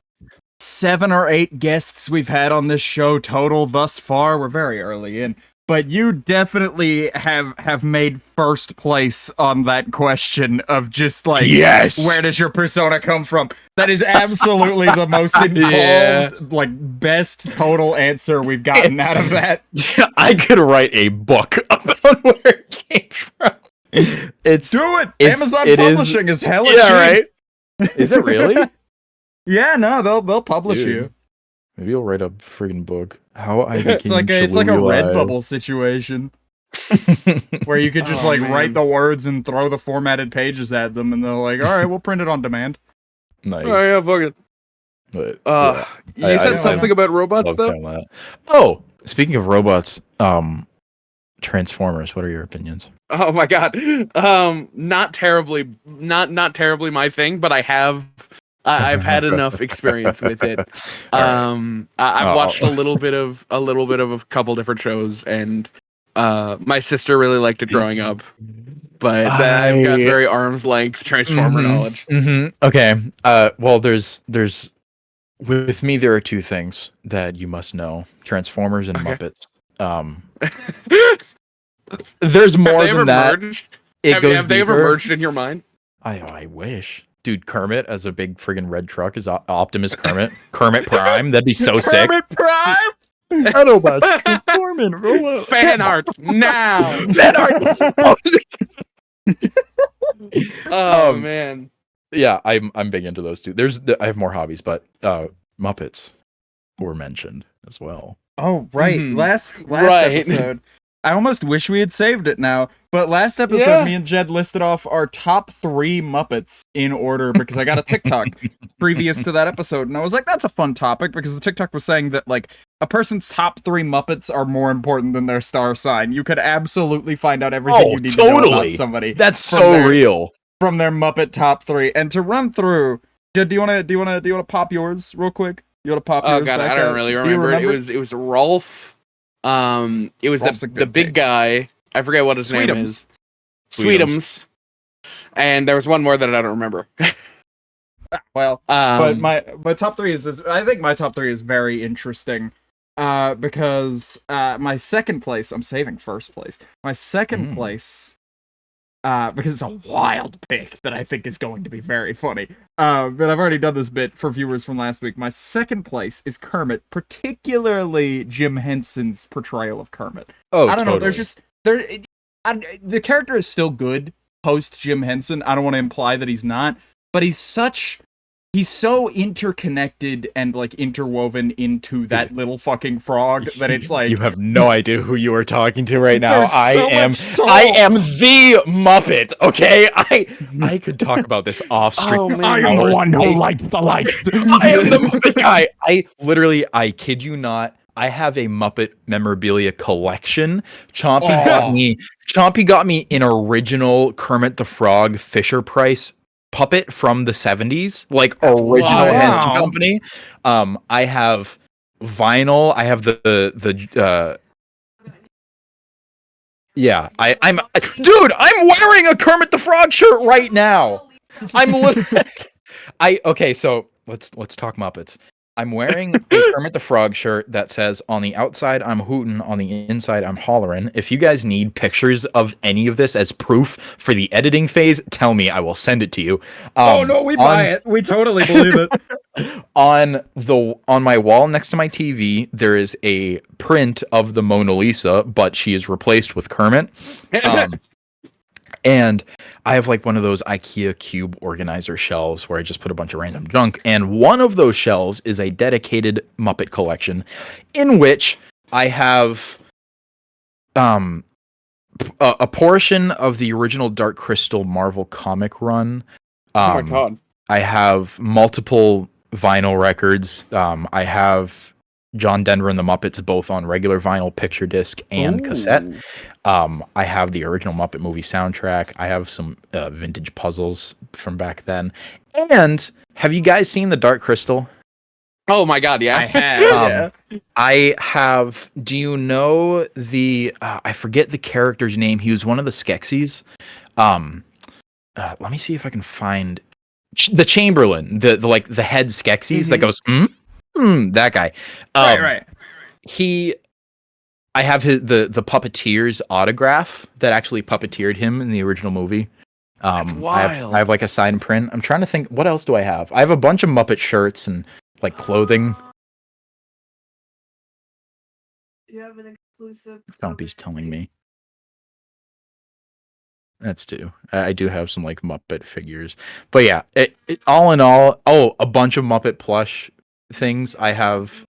7 or 8 guests we've had on this show total thus far, we're very early in. But you definitely have made first place on that question of just like, yes, where does your persona come from? That is absolutely the most involved, like best total answer we've gotten out of that. I could write a book about where it came from. Do it. Amazon Publishing is hella cheap. Right? Is it really? Yeah, no, they'll publish you. Maybe I'll write a friggin' book. How I became it's like a Redbubble situation where you could just write the words and throw the formatted pages at them, and they're like, "All right, we'll print it on demand." Nice. Oh yeah, fuck it. But you said something about robots though. Oh, speaking of robots, Transformers. What are your opinions? Oh my god, not terribly my thing, but I've had enough experience with it. I've watched a little bit of a couple different shows, and my sister really liked it growing up. But I've got very arm's length Transformer knowledge. Okay. Well, there's with me there are 2 things that you must know: Transformers and Muppets. There's more than that. Merged? Have they ever merged in your mind? I wish. Dude, Kermit as a big friggin' red truck is Optimus Kermit. Kermit Prime, that'd be so sick. Kermit Prime? Autobots transforming. Fan art now. Fan art. Oh man. Yeah, I'm big into those 2. I have more hobbies, but Muppets were mentioned as well. Oh right, last episode. I almost wish we had saved it now, but last episode, me and Jed listed off our top 3 Muppets in order because I got a TikTok previous to that episode, and I was like, that's a fun topic because the TikTok was saying that like a person's top 3 Muppets are more important than their star sign. You could absolutely find out everything you need to know about somebody. That's so real. From their Muppet top 3, and to run through, Jed, do you want to pop yours real quick? You want to pop yours? Oh god, I don't really remember. It was Rolf. It was the big guy. I forget what his name is. Sweetums. And there was one more that I don't remember. Well, but my top 3 is I think my top 3 is very interesting. Because my second place, I'm saving first place. My second place, because it's a wild pick that I think is going to be very funny. But I've already done this bit for viewers from last week. My second place is Kermit, particularly Jim Henson's portrayal of Kermit. Oh, I don't know. There's just the character is still good post Jim Henson. I don't want to imply that he's not, but he's so interconnected and like interwoven into that little fucking frog that it's like you have no idea who you are talking to right now. I am the Muppet. Okay, I could talk about this off stream. Oh, man. I am the one who likes the lights. I am the Muppet guy. I kid you not. I have a Muppet memorabilia collection. Chompy got me an original Kermit the Frog Fisher Price puppet from the 70s, like original Henson Company. I have vinyl. I have I'm wearing a Kermit the Frog shirt right now. I'm literally so let's talk Muppets. I'm wearing a Kermit the Frog shirt that says, on the outside, I'm hootin', on the inside, I'm hollerin'. If you guys need pictures of any of this as proof for the editing phase, tell me. I will send it to you. Oh, no, we buy it. We totally believe it. On my wall next to my TV, there is a print of the Mona Lisa, but she is replaced with Kermit. And I have like one of those IKEA cube organizer shelves where I just put a bunch of random junk. And one of those shelves is a dedicated Muppet collection in which I have a portion of the original Dark Crystal Marvel comic run. Oh my god. I have multiple vinyl records. I have John Denver and the Muppets both on regular vinyl, picture disc, and cassette. I have the original Muppet movie soundtrack. I have some vintage puzzles from back then. And have you guys seen The Dark Crystal? Oh my god, yeah. I have. I have. Do you know the? I forget the character's name. He was one of the Skeksis. Let me see if I can find the Chamberlain, the head Skeksis that goes, that guy. Right. I have the puppeteer's autograph that actually puppeteered him in the original movie. That's wild. I have like a signed print. I'm trying to think, what else do I have? I have a bunch of Muppet shirts and like clothing. You have an exclusive. Stumpy's telling me. That's two. I do have some like Muppet figures, but yeah, it all in all, a bunch of Muppet plush things. I have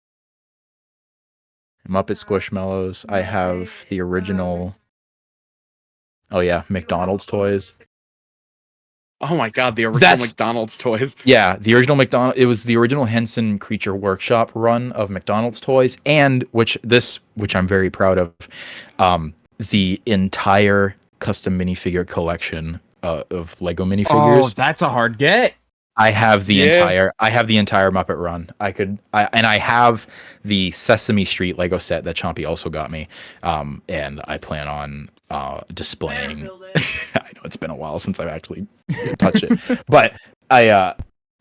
Muppet Squishmallows. I have the original. Oh yeah, McDonald's toys. Oh my god, the original McDonald's toys. Yeah, the original McDonald. It was the original Henson Creature Workshop run of McDonald's toys, and which I'm very proud of. The entire custom minifigure collection of Lego minifigures. Oh, that's a hard get. I have the entire Muppet run. I have the Sesame Street Lego set that Chompy also got me. And I plan on displaying. I know it's been a while since I've actually touched it, but I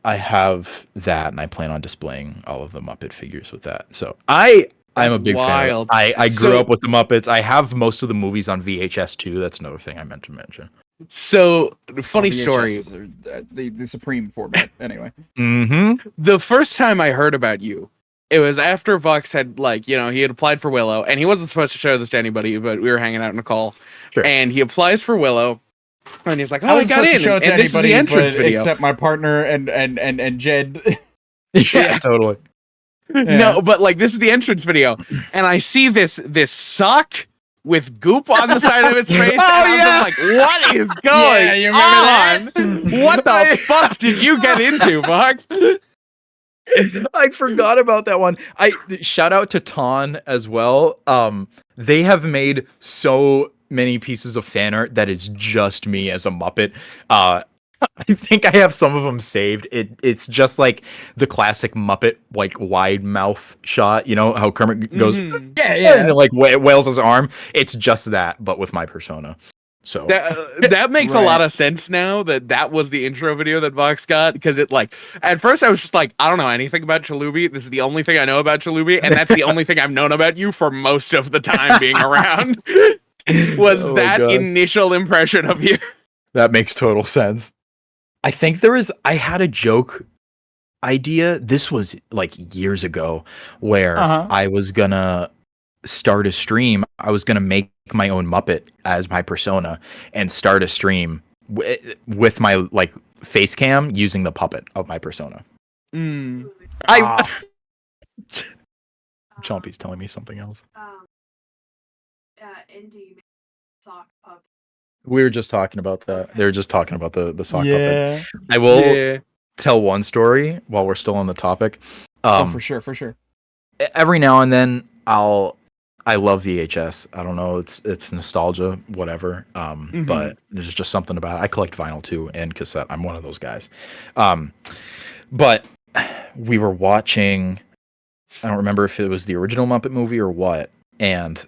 have that, and I plan on displaying all of the Muppet figures with that. So I'm a big fan. I grew up with the Muppets. I have most of the movies on VHS too. That's another thing I meant to mention. So, funny story. The supreme format, anyway. The first time I heard about you, it was after Vox had, he had applied for Willow, and he wasn't supposed to show this to anybody, but we were hanging out in a call. Sure. And he applies for Willow, and he's like, I got in, and this is the entrance video. Except my partner and Jed. Yeah, totally. Yeah. No, but, this is the entrance video, and I see this sock with goop on the side of its face, and I'm just like, what is going on? What the fuck did you get into, Vox? I forgot about that one. Shout out to Ton as well. They have made so many pieces of fan art that is just me as a Muppet. I think I have some of them saved. It's just like the classic Muppet, like wide mouth shot. You know how Kermit goes, and it, like wails his arm. It's just that, but with my persona. So that makes a lot of sense now that was the intro video that Vox got, because it at first I was just like, I don't know anything about Chalooby. This is the only thing I know about Chalooby, and that's the only thing I've known about you for most of the time being around. Was that initial impression of you? That makes total sense. I think I had a joke idea. This was like years ago where I was gonna start a stream. I was gonna make my own Muppet as my persona and start a stream with my face cam using the puppet of my persona. Chompy's telling me something else. Indie sock pup. We were just talking about that. They were just talking about the sock puppet. I will tell one story while we're still on the topic. For sure. Every now and then I love VHS. I don't know, it's nostalgia, whatever. But there's just something about it. I collect vinyl too and cassette. I'm one of those guys. But we were watching, I don't remember if it was the original Muppet movie or what, and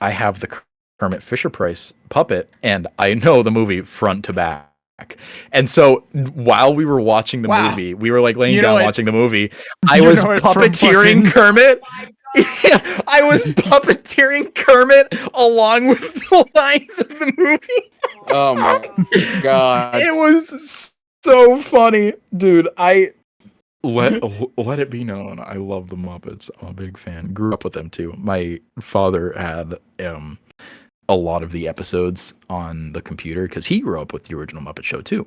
I have the Kermit Fisher-Price puppet, and I know the movie front to back. And so while we were watching the movie, we were laying down watching the movie. I was puppeteering Kermit. I was puppeteering Kermit along with the lines of the movie. Oh my god. It was so funny. Dude, let it be known, I love the Muppets. I'm a big fan. Grew up with them too. My father had a lot of the episodes on the computer because he grew up with the original Muppet Show too.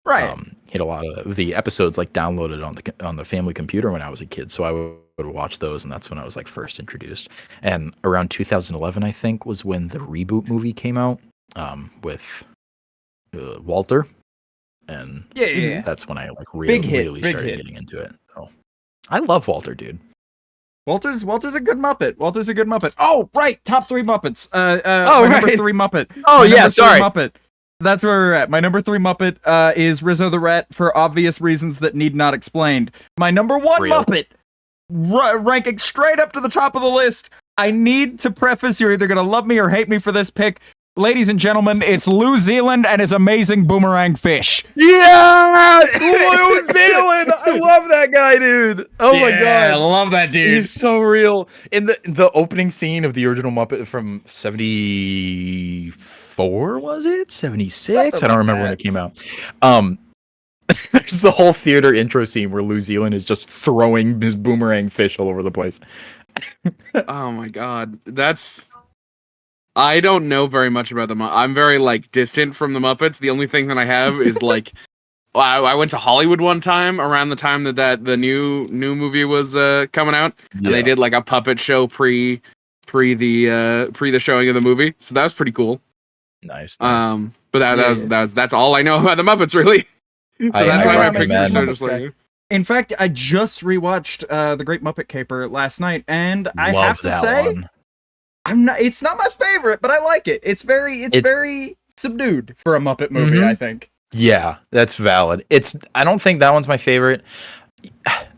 Right. He had a lot of the episodes downloaded on the family computer when I was a kid, so I would watch those, and that's when I was first introduced. And around 2011, I think, was when the reboot movie came out with Walter. and Yeah. that's when I like Big hit, really big started hit. getting into it. So I love Walter, dude. Walter's a good Muppet. Walter's a good Muppet. Oh, right, top 3 Muppets. Oh, my number right. 3 Muppet. Oh, My yeah, number 3 sorry. Muppet. That's where we're at. My number 3 Muppet is Rizzo the Rat for obvious reasons that need not explained. My number 1 Real. Muppet, ranking straight up to the top of the list. I need to preface, you're either gonna love me or hate me for this pick. Ladies and gentlemen, it's New Zealand and his amazing boomerang fish. Yeah, New Zealand. I love that guy, dude. Oh my I god, love that dude. he's so real. In the opening scene of the original Muppet from 74, was it 76? I don't remember when it came out. There's the whole theater intro scene where New Zealand is just throwing his boomerang fish all over the place. Oh my god, I don't know very much about them. I'm very like distant from the Muppets. The only thing that I have is like, I went to Hollywood one time around the time that the new movie was coming out, and they did like a puppet show pre the showing of the movie. So that was pretty cool. Nice. But that's all I know about the Muppets, really. So that's why my picks are so just like. In fact, I just rewatched The Great Muppet Caper last night, and I have to say, it's not my favorite, but I like it. It's very subdued for a Muppet movie, I think. Yeah, that's valid. I don't think that one's my favorite.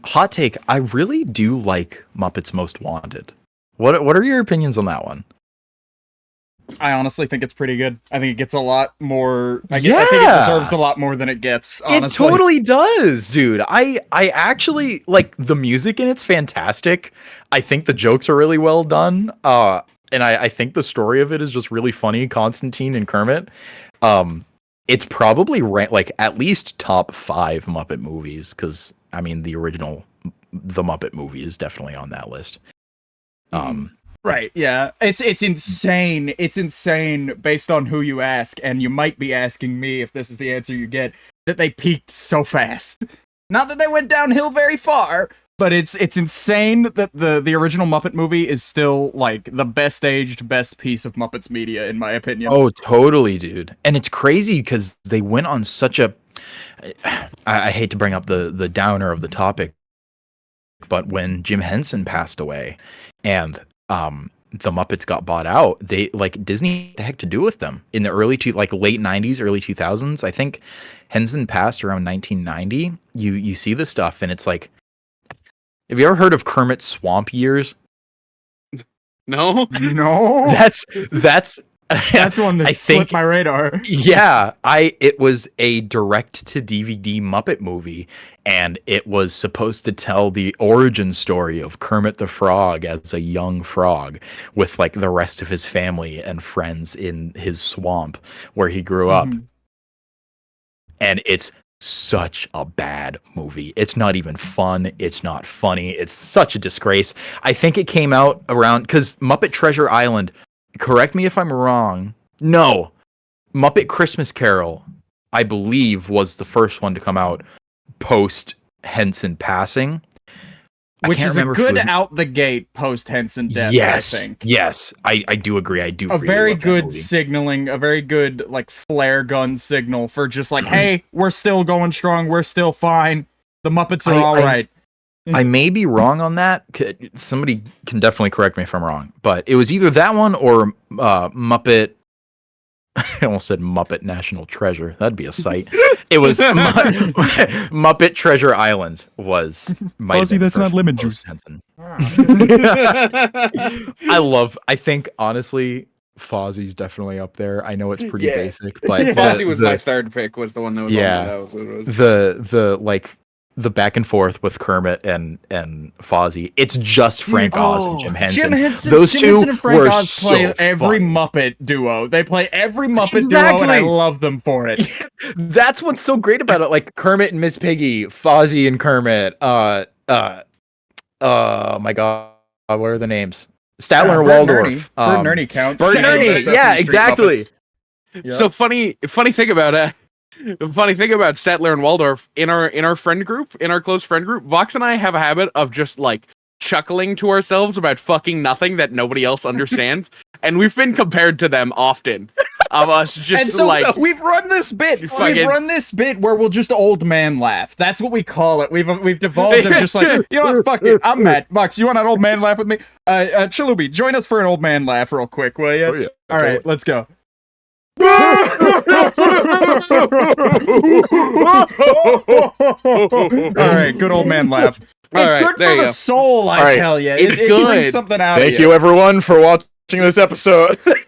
Hot take, I really do like Muppets Most Wanted. What are your opinions on that one? I honestly think it's pretty good. I think it gets a lot more. I think it deserves a lot more than it gets. Honestly. It totally does, dude. I actually like the music and it's fantastic. I think the jokes are really well done. And I think the story of it is just really funny. Constantine and Kermit. It's probably like at least top 5 Muppet movies because I mean the original The Muppet Movie is definitely on that list. Right, yeah. It's insane. It's insane based on who you ask, and you might be asking me if this is the answer you get, that they peaked so fast. Not that they went downhill very far, but it's insane that the original Muppet movie is still like the best aged, best piece of Muppets media, in my opinion. Oh, totally, dude. And it's crazy because they went on such a I hate to bring up the downer of the topic, but when Jim Henson passed away and the Muppets got bought out, they like Disney had the heck to do with them in the late 90s, early 2000s. I think Henson passed around 1990. You see this stuff and it's like, have you ever heard of Kermit's Swamp Years? No. That's one that slipped my radar. Yeah, it was a direct to DVD Muppet movie, and it was supposed to tell the origin story of Kermit the Frog as a young frog with like the rest of his family and friends in his swamp where he grew up. And it's such a bad movie. It's not even fun. It's not funny. It's such a disgrace. I think it came out around because Muppet Treasure Island, correct me if I'm wrong. No, Muppet Christmas Carol, I believe, was the first one to come out post Henson passing. Which is a good out the gate post Henson death, yes, I think. Yes, I do agree. I do. A really very love that good movie. signaling, a very good like flare gun signal for just like, hey, we're still going strong, we're still fine. The Muppets are all right. I may be wrong on that. Somebody can definitely correct me if I'm wrong. But it was either that one or Muppet. I almost said Muppet National Treasure. That'd be a sight. It was Muppet Treasure Island was. Fuzzy, that's not lemon juice. I think honestly, Fozzie's definitely up there. I know it's pretty basic, but Fozzie was my third pick. Was the one that was on that was what it was. The like the back and forth with Kermit and Fozzie. It's just Frank Oz and Jim Henson. Those Jim two Henson and Frank were Oz play so every funny. Muppet duo. They play every Muppet duo, and I love them for it. That's what's so great about it. Like Kermit and Miss Piggy, Fozzie and Kermit. Oh my god, what are the names? Statler and Waldorf. Bert and Ernie counts. Bert and Ernie, yeah, exactly. Yep. So funny thing about Statler and Waldorf in our friend group, in our close friend group, Vox and I have a habit of just like chuckling to ourselves about fucking nothing that nobody else understands, and we've been compared to them often. of us just And so like we've run this bit. fucking- We've run this bit where we'll just old man laugh. That's what we call it. We've devolved of just like, you know what, fuck it. I'm mad. Vox, you want an old man laugh with me? Chalooby, join us for an old man laugh real quick, will you? Oh, yeah, All right, let's go. All right, good old man laugh. It's All right, good there for you the go. soul, I All right, tell you. it's It brings good. something out Thank of you, everyone, for watching this episode. no, we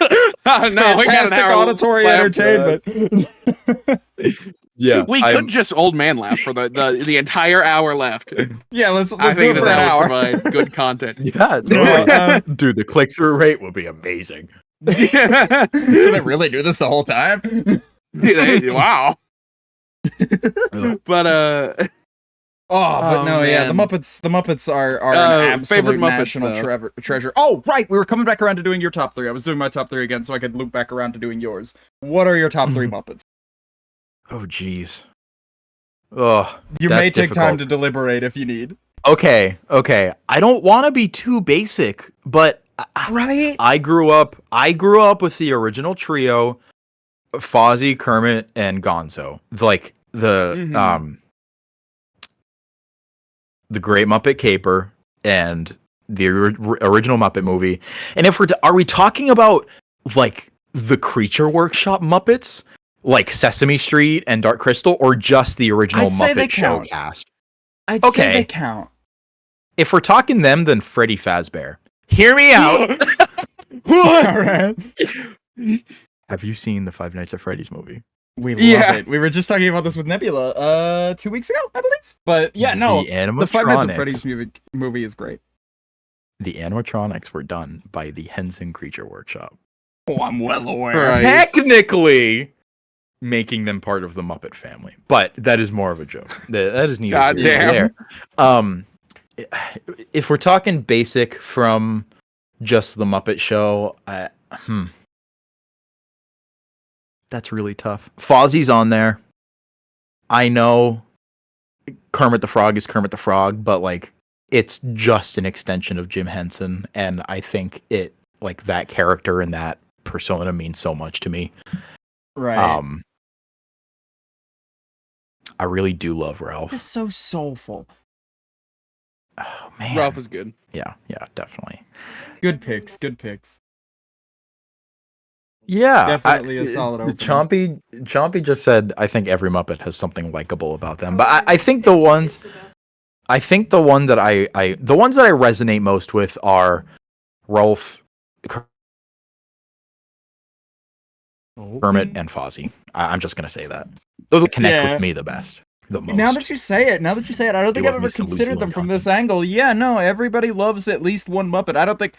got an Fantastic hour auditory left. entertainment. Yeah, We could just old man laugh for the entire hour left. Yeah, let's I do think it for an that hour. would provide good content. Yeah, Yeah, dude, the click-through rate would be amazing. Do they really do this the whole time? Wow. But But no, yeah, the man. Muppets are an favorite absolute Muppets, national though. treasure. Oh, right, we were coming back around to doing your top 3. I was doing my top 3 again, so I could loop back around to doing yours. What are your top 3 Muppets? Oh, jeez. Oh, You that's may take time difficult. to deliberate if you need. Okay. I don't want to be too basic, but Right? I grew up with the original trio, Fozzie, Kermit, and Gonzo. Like the Great Muppet Caper and the original Muppet movie. And if are we talking about like the Creature Workshop Muppets, like Sesame Street and Dark Crystal, or just the original I'd say they Muppet Show count. cast? I'd say Okay. they count. If we're talking them, then Freddy Fazbear. Hear me out. Alright. Have you seen the Five Nights at Freddy's movie? We love Yeah. it. We were just talking about this with Nebula 2 weeks ago, I believe. But yeah, no, the Five Nights at Freddy's movie is great. The animatronics were done by the Henson Creature Workshop. Oh, I'm well aware. Right. Technically making them part of the Muppet family, but that is more of a joke. That is neither God here nor damn. there. If we're talking basic from just the Muppet Show, that's really tough. Fozzie's on there. I know Kermit the Frog is Kermit the Frog, but like it's just an extension of Jim Henson, and I think it like that character and that persona means so much to me. Right. I really do love Ralph. It's so soulful. Oh man. Ralph is good. Yeah, definitely. Good picks. Yeah, Definitely a solid opener. Chompy just said, I think every Muppet has something likable about them. But I think the ones I the ones that I resonate most with are Rolf, Kermit, and Fozzie. I'm just gonna say that. Those will connect with me the best. The most. Now that you say it, I don't think I've ever considered them from this angle. Yeah, no, everybody loves at least one Muppet. I don't think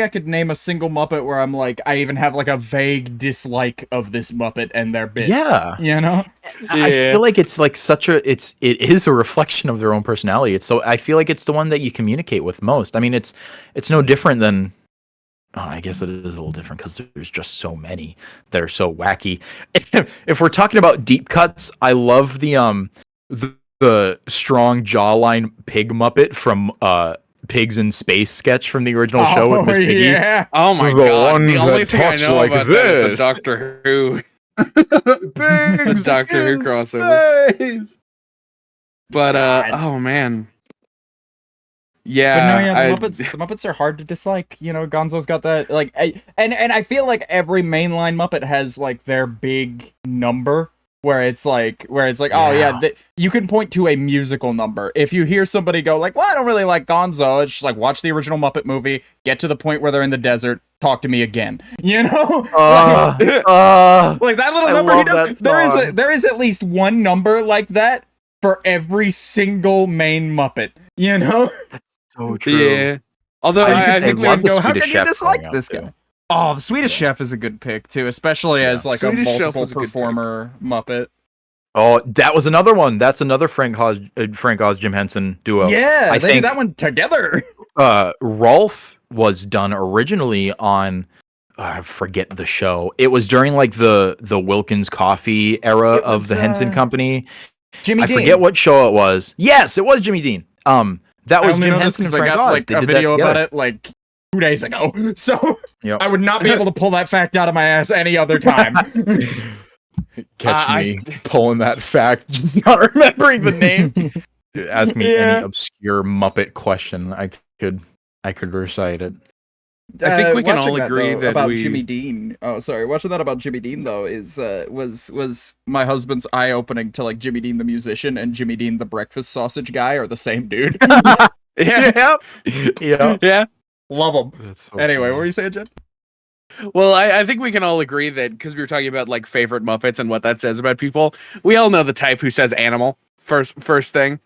I could name a single Muppet where I'm like, I even have like a vague dislike of this Muppet and their bit. Yeah. You know? I feel like it's like it is a reflection of their own personality. I feel like it's the one that you communicate with most. I mean, it's no different than, I guess it is a little different because there's just so many that are so wacky. If we're talking about deep cuts, I love the strong jawline pig Muppet from Pigs in Space sketch from the original show with Miss Piggy. Yeah. Oh my The god. one The only that thing I talks know like about that is the this. Doctor Who. Pigs Doctor Who in crossover. Space. But God. oh man. But Yeah. no, yeah, the Muppets are hard to dislike. You know, Gonzo's got that like, and I feel like every mainline Muppet has like their big number where it's like, oh yeah, you can point to a musical number. If you hear somebody go like, well, I don't really like Gonzo, it's just like watch the original Muppet movie, get to the point where they're in the desert, talk to me again. You know, like that little I number he love does. that There is at least one number like that for every single main Muppet. You know. So true. Yeah. Although I think love the how Swedish can you Chef dislike growing up, this too. guy? Oh, the Swedish Chef is a good pick too, especially as like Swedish a Chef multiple was a good pick. performer Muppet. Oh, that was another one. That's another Frank Oz Jim Henson duo. Yeah, I they did think that one together. Rolf was done originally on I forget the show. It was during like the Wilkins Coffee era It of was, the Henson Company. Jimmy I Dean. forget what show it was. Yes, it was Jimmy Dean. That I was only Jim know this Henson and 'cause I Frank got Oz. like They a did that video about together. it like 2 days ago. So Yep. I would not be able to pull that fact out of my ass any other time. Catch me pulling that fact, just not remembering the name. Dude, ask me any obscure Muppet question, I could recite it. I think we can all watching agree that about we... Jimmy Dean. Oh, sorry. Watching that about Jimmy Dean though is was my husband's eye opening to like Jimmy Dean the musician and Jimmy Dean the breakfast sausage guy are the same dude. Yeah. Love them. Anyway, funny. what were you saying, Jed? Well, I think we can all agree that because we were talking about like favorite Muppets and what that says about people, we all know the type who says animal first thing.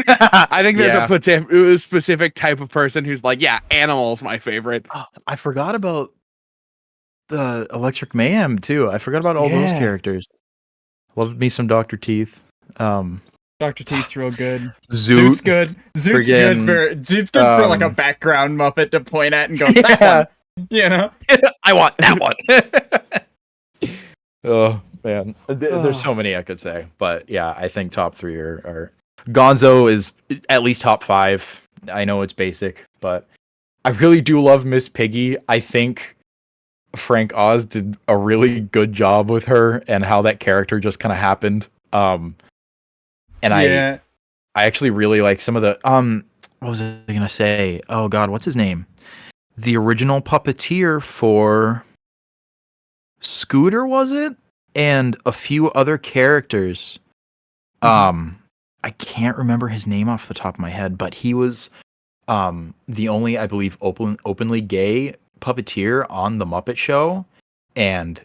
I think there's a specific type of person who's like, yeah, animal's my favorite. Oh, I forgot about the Electric Mayhem too. I forgot about all those characters. Loved me some Dr. Teeth. Dr. Teeth's real good. Zoot's good. Zoot's good for like a background Muppet to point at and go, that one. You know? I want that one. Oh man, there's so many I could say, but yeah, I think top 3 are Gonzo is at least top 5. I know it's basic, but I really do love Miss Piggy. I think Frank Oz did a really good job with her and how that character just kind of happened. And I actually really like some of the what was I gonna say? Oh God, what's his name? The original puppeteer for Scooter, was it? And a few other characters. I can't remember his name off the top of my head, but he was the only, I believe, openly gay puppeteer on the Muppet Show, and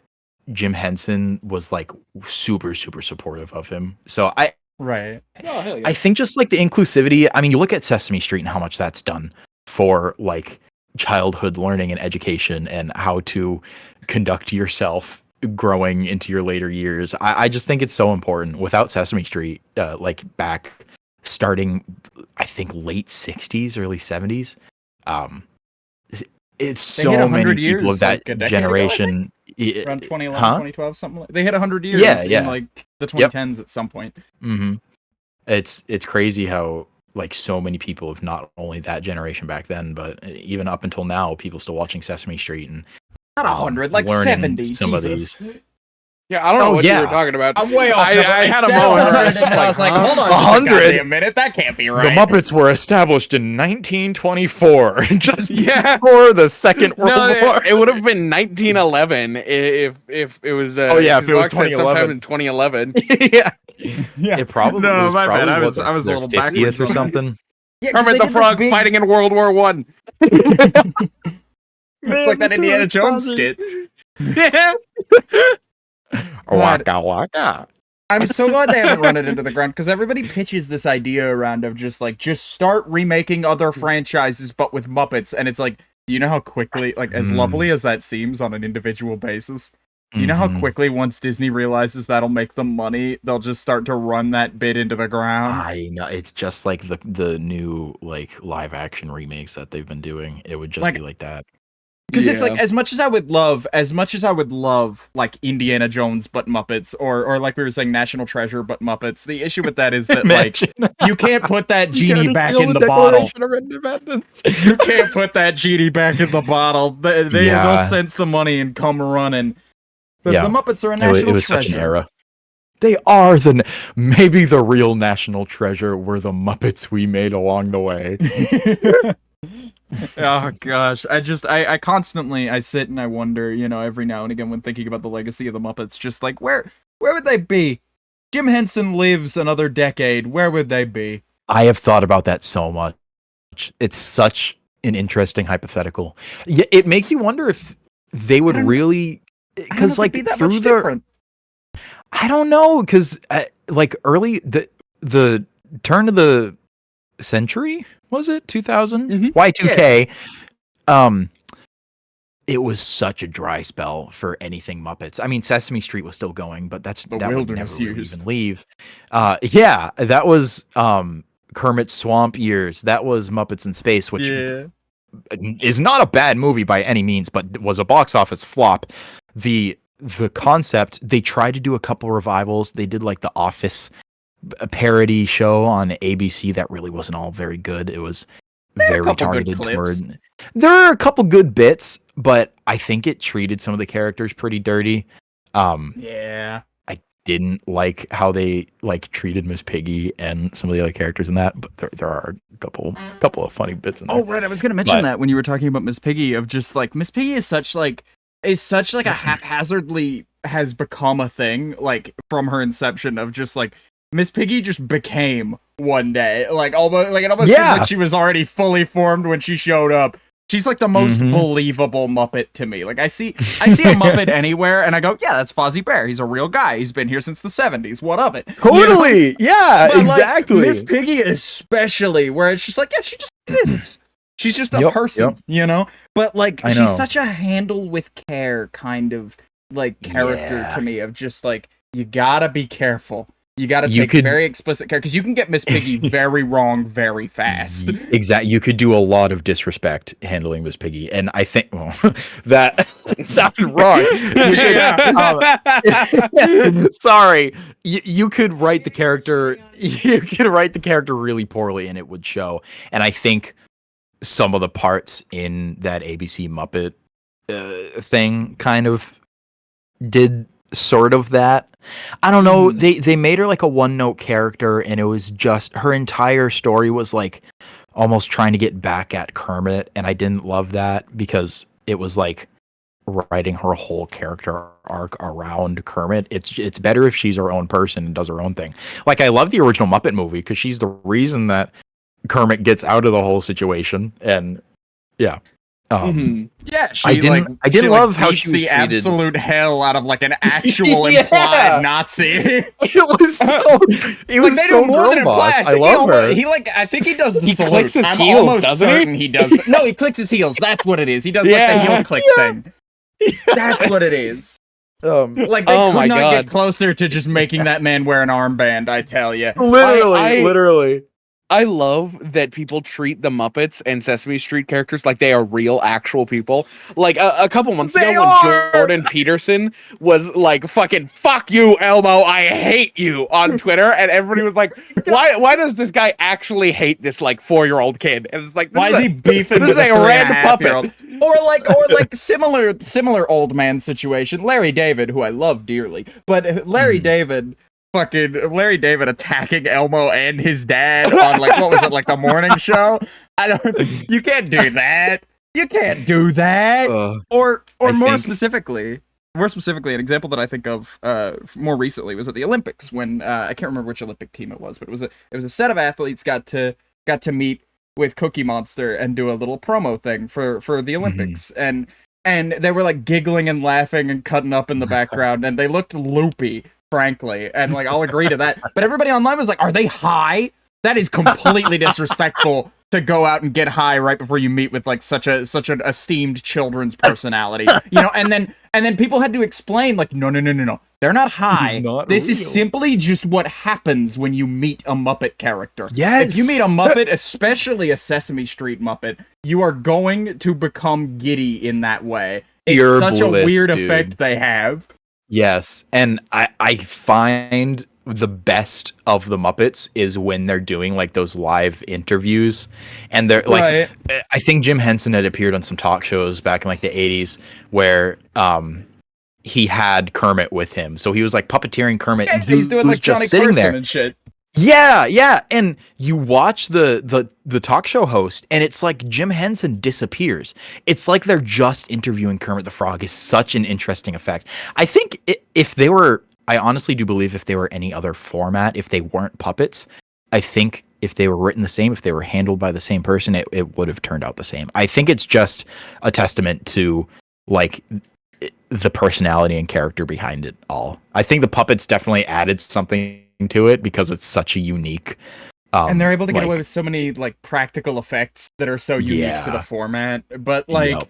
Jim Henson was like super supportive of him. So I think just like the inclusivity. I mean, you look at Sesame Street and how much that's done for like childhood learning and education and how to conduct yourself growing into your later years. I just think it's so important. Without Sesame Street, like back starting, I think late 60s, early 70s, it's so many people of that generation. Ago, around 2011, 2012, something like. They hit 100 years in like the 2010s at some point. Mm-hmm. It's crazy how like so many people of not only that generation back then, but even up until now, people still watching Sesame Street and not 100, like 70. Some Jesus. of these. Yeah, I don't know what you were talking about. I'm way off. I had a moment where I was like, hold on, 100. a minute, that can't be right. The Muppets were established in 1924, just before the Second World War. It would have been 1911 if it was. If it was sometime in 2011. yeah. It probably. No, was my bad. I was their a little 50th backwards or something. Kermit the Frog fighting in World War One. It's like that Indiana Jones skit. Yeah. Waka waka. I'm so glad they haven't run it into the ground, because everybody pitches this idea around of just start remaking other franchises but with Muppets, and it's like, do you know how quickly, like, as lovely as that seems on an individual basis, do you know how quickly once Disney realizes that'll make them money, they'll just start to run that bit into the ground? I know, it's just like the new like live action remakes that they've been doing. It would just be like that. Because it's like, as much as I would love like Indiana Jones but Muppets, or like we were saying, National Treasure but Muppets, the issue with that is that like you can't put that genie back in the bottle. You can't put that genie back in the bottle. They'll sense the money and come running. But the Muppets are a national treasure. It was such an era. They are maybe the real national treasure were the Muppets we made along the way. Oh gosh, I constantly sit and I wonder, every now and again when thinking about the legacy of the Muppets, just like where would they be? Jim Henson lives another decade, where would they be? I have thought about that so much. It's such an interesting hypothetical. Yeah, it makes you wonder if they would really, because like through the, I don't know, because like early the turn of the century, was it 2000 Y2K? It was such a dry spell for anything Muppets. I mean, Sesame Street was still going, but that would never really even leave. That was Kermit's Swamp years. That was Muppets in Space, which is not a bad movie by any means, but was a box office flop. The concept, they tried to do a couple revivals. They did like the Office parody show on ABC that really wasn't all very good. It was very targeted toward. There are a couple good bits, but I think it treated some of the characters pretty dirty. Yeah. I didn't like how they like treated Miss Piggy and some of the other characters in that, but there are a couple of funny bits in there. Oh right, I was gonna mention that when you were talking about Miss Piggy, of just like Miss Piggy is such like a haphazardly has become a thing, like from her inception, of just like Miss Piggy just became one day, like almost like it almost seems like she was already fully formed when she showed up. She's like the most believable Muppet to me. Like I see a Muppet anywhere and I go, yeah, that's Fozzie Bear. He's a real guy. He's been here since the 70s. What of it? Totally. You know? Yeah, but, exactly. Like, Miss Piggy especially, where it's just like, yeah, she just exists. She's just a person, you know? But like she's such a handle with care kind of like character to me, of just like, you gotta be careful. You got to take very explicit care, because you can get Miss Piggy very wrong very fast. Exactly. You could do a lot of disrespect handling Miss Piggy, and I think that sounded wrong. Sorry, you could write the character. You could write the character really poorly, and it would show. And I think some of the parts in that ABC Muppet thing kind of did sort of that. I don't know. They made her like a one-note character, and it was just her entire story was like almost trying to get back at Kermit, and I didn't love that, because it was like writing her whole character arc around Kermit. It's better if she's her own person and does her own thing. Like I love the original Muppet movie because she's the reason that Kermit gets out of the whole situation, and yeah. Yeah, I didn't love how she was the treated. Absolute hell out of like an actual implied Nazi. It was so more than girl boss. implied. I love her. I think he does the He salute. clicks his I'm heels, almost doesn't certain he does. No, he clicks his heels. That's what it is. He does like the heel click thing. That's what it is. Like they could not get closer to just making that man wear an armband. I tell you, literally. I love that people treat the Muppets and Sesame Street characters like they are real, actual people. Like a couple months ago, when Jordan Peterson was like, "Fucking fuck you, Elmo, I hate you" on Twitter, and everybody was like, "Why does this guy actually hate this like 4-year-old kid?" And it's like, why is he beefing this with is a random puppet? Or like similar old man situation. Larry David, who I love dearly, but Larry David attacking Elmo and his dad on like, what was it, like the morning show? You can't do that. You can't do that. Or more specifically, an example that I think of more recently was at the Olympics, when I can't remember which Olympic team it was, but it was a set of athletes got to meet with Cookie Monster and do a little promo thing for the Olympics, and they were like giggling and laughing and cutting up in the background, and they looked loopy, frankly, and like I'll agree to that. But everybody online was like, "Are they high?" That is completely disrespectful to go out and get high right before you meet with like such an esteemed children's personality, you know. And then people had to explain like, no, they're not high. This is simply just what happens when you meet a Muppet character. Yes, if you meet a Muppet, especially a Sesame Street Muppet, you are going to become giddy in that way. It's such a weird effect they have. Yes, and I find the best of the Muppets is when they're doing like those live interviews, and they're like, I think Jim Henson had appeared on some talk shows back in like the 80s where he had Kermit with him, so he was like puppeteering Kermit, and he's doing like Johnny sitting Carson there and shit. Yeah, and you watch the talk show host, and it's like Jim Henson disappears. It's like they're just interviewing Kermit the Frog. Is such an interesting effect. I think I honestly do believe if they were any other format, if they weren't puppets, I think if they were written the same, if they were handled by the same person, it would have turned out the same. I think it's just a testament to like the personality and character behind it all. I think the puppets definitely added something to it because it's such a unique and they're able to get away with so many like practical effects that are so unique to the format. But like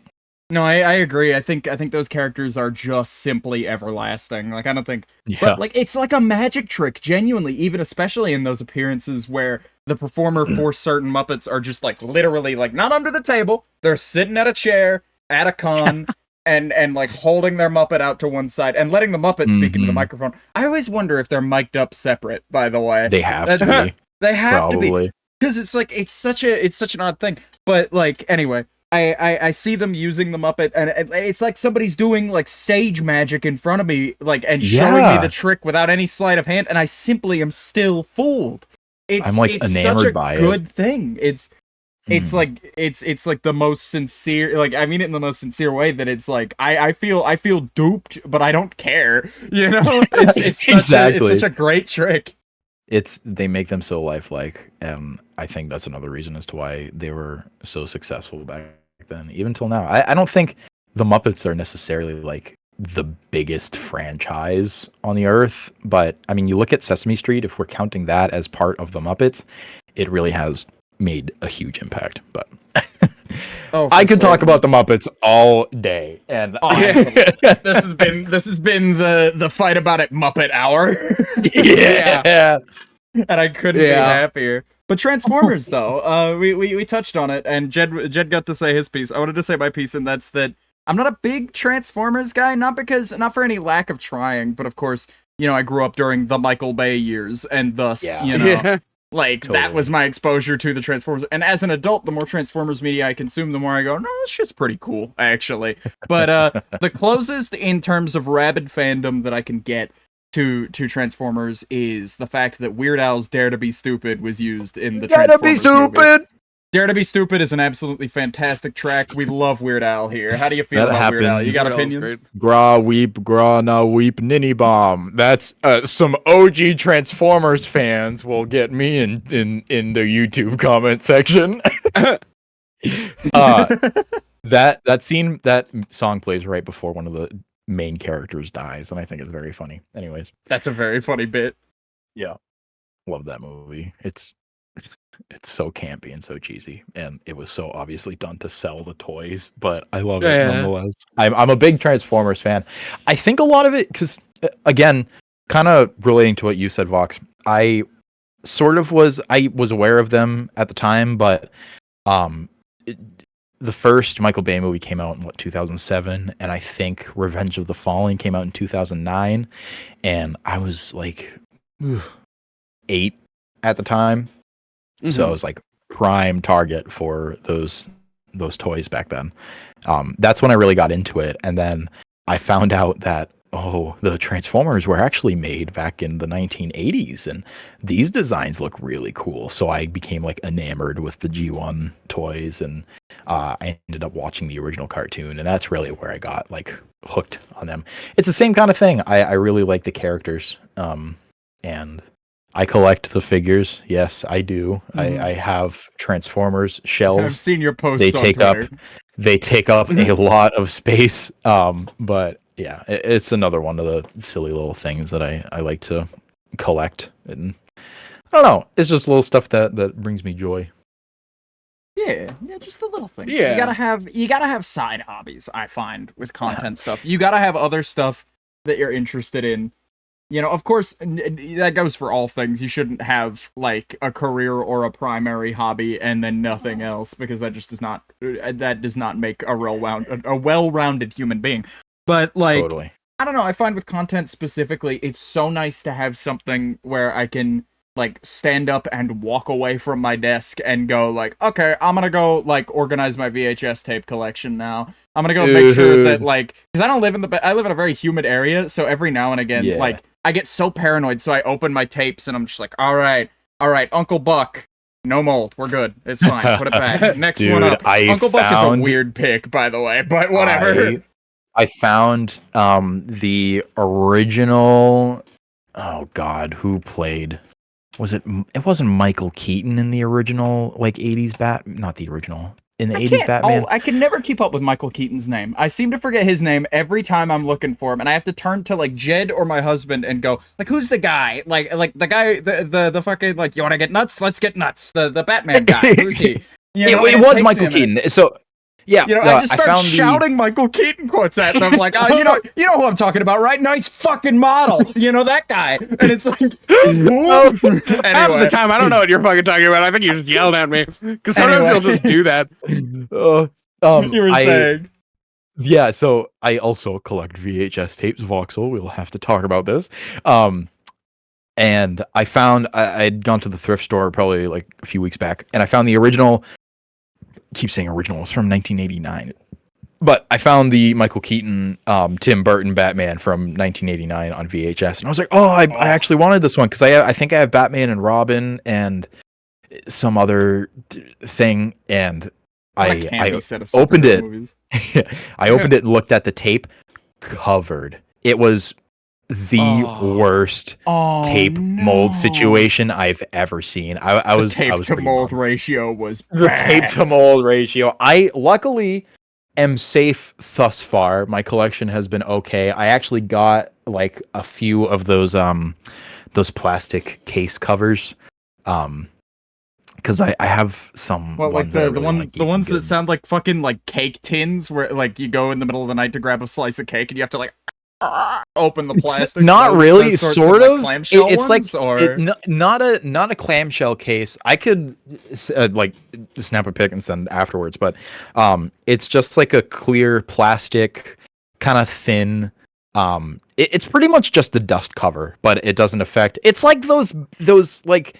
no, I agree. I think those characters are just simply everlasting. Like I don't think but like it's like a magic trick, genuinely, even especially in those appearances where the performer for certain Muppets are just like literally like not under the table, they're sitting at a chair at a con and like holding their Muppet out to one side and letting the Muppet speak into the microphone. I always wonder if they're mic'd up separate, by the way. They have to be. They have to be. Because it's like it's such an odd thing. But like anyway, I see them using the Muppet, and it's like somebody's doing like stage magic in front of me, like, and showing me the trick without any sleight of hand, and I simply am still fooled. I'm like it's enamored such a by good it. thing. It's like it's like the most sincere, like, I mean it in the most sincere way, that it's like I feel duped, but I don't care. You know, it's such a great trick. They make them so lifelike, and I think that's another reason as to why they were so successful back then, even till now. I don't think the Muppets are necessarily like the biggest franchise on the earth, but I mean, you look at Sesame Street, if we're counting that as part of the Muppets, it really has made a huge impact. But I could talk about the Muppets all day, and awesome. this has been the fight about it Muppet hour. Yeah. And I couldn't be happier. But Transformers, though, we touched on it, and Jed got to say his piece. I wanted to say my piece, and that's that I'm not a big Transformers guy, not for any lack of trying, but of course, you know, I grew up during the Michael Bay years, and thus, you know, like, that was my exposure to the Transformers. And as an adult, the more Transformers media I consume, the more I go, no, this shit's pretty cool, actually. But the closest in terms of rabid fandom that I can get to Transformers is the fact that Weird Al's Dare to Be Stupid was used in the Transformers movie. Dare to Be Stupid is an absolutely fantastic track. We love Weird Al here. How do you feel about Weird Al? You got opinions? Gra weep, gra na weep, ninny bomb. That's some OG Transformers fans will get me in the YouTube comment section. That song plays right before one of the main characters dies, and I think it's very funny. Anyways, that's a very funny bit. Yeah, love that movie. It's so campy and so cheesy, and it was so obviously done to sell the toys, but I love it nonetheless. I'm a big Transformers fan. I think a lot of it, because again, kind of relating to what you said, Vox, I was aware of them at the time, but the first Michael Bay movie came out in 2007, and I think Revenge of the Fallen came out in 2009, and I was like 8 at the time. Mm-hmm. So I was like prime target for those toys back then. That's when I really got into it, and then I found out that the Transformers were actually made back in the 1980s, and these designs look really cool. So I became like enamored with the G1 toys, and I ended up watching the original cartoon, and that's really where I got like hooked on them. It's the same kind of thing. I really like the characters, and I collect the figures. Yes, I do. Mm-hmm. I have Transformers shelves. I've seen your posts. They take up a lot of space. But yeah, it's another one of the silly little things that I like to collect. And I don't know. It's just little stuff that brings me joy. Yeah, just the little things. Yeah. You gotta have side hobbies, I find, with content stuff. You gotta have other stuff that you're interested in. You know, of course, that goes for all things. You shouldn't have, like, a career or a primary hobby and then nothing else, because that just does not make a well-rounded human being. But, like, totally. I don't know, I find with content specifically, it's so nice to have something where I can, like, stand up and walk away from my desk and go, like, okay, I'm gonna go, like, organize my VHS tape collection now. I'm gonna go make sure that, like, because I live in a very humid area, so every now and again, like, I get so paranoid, so I open my tapes and I'm just like, all right, Uncle Buck, no mold, we're good, it's fine, put it back. Next one up. Uncle Buck is a weird pick, by the way, but whatever. I found the original. Oh God, who played? Was it? It wasn't Michael Keaton in the original, like 80s not the original. In the 80s Batman? I can never keep up with Michael Keaton's name. I seem to forget his name every time I'm looking for him, and I have to turn to, like, Jed or my husband and go, like, who's the guy? Like the guy, the fucking, like, you want to get nuts? Let's get nuts. The Batman guy. Who's he? You know, it was Michael Keaton. So, yeah. You know, I just start shouting Michael Keaton quotes at them, like, oh, you know who I'm talking about, right? Nice fucking model. You know, that guy. And it's like, anyway. Half of the time, I don't know what you're fucking talking about. I think you just yelled at me. Because sometimes you'll just do that. You were saying. Yeah, so I also collect VHS tapes, Voxel. We'll have to talk about this. And I found, I'd gone to the thrift store probably like a few weeks back, and I found the original keep saying original. It's from 1989. But I found the Michael Keaton, Tim Burton Batman from 1989 on VHS, and I was like, I actually wanted this one because I think I have Batman and Robin and some other thing, and I opened it. I opened it and looked at the tape. Covered. It was the worst tape mold situation I've ever seen. I was tape to mold ratio was the bad. tape to mold ratio. I luckily am safe thus far. My collection has been okay. I actually got like a few of those plastic case covers. Because I have some. Well, like the ones that sound like fucking like cake tins, where like you go in the middle of the night to grab a slice of cake and you have to like open the plastic. Not really, sort of. Like, it's ones, not a clamshell case. I could like snap a pic and send afterwards, but it's just like a clear plastic, kind of thin. It's pretty much just the dust cover, but it doesn't affect. It's like those like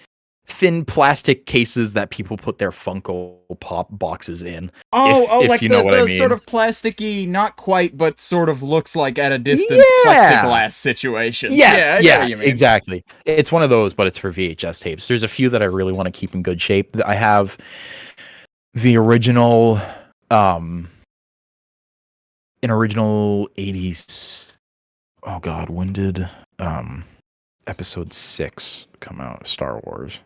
thin plastic cases that people put their Funko Pop boxes in. If like you know what I mean. Sort of plasticky, not quite, but sort of looks like at a distance plexiglass situation. Yes, yeah, exactly. It's one of those, but it's for VHS tapes. There's a few that I really want to keep in good shape. I have the original, an original 80s. Oh God, when did Episode 6 come out? Star Wars.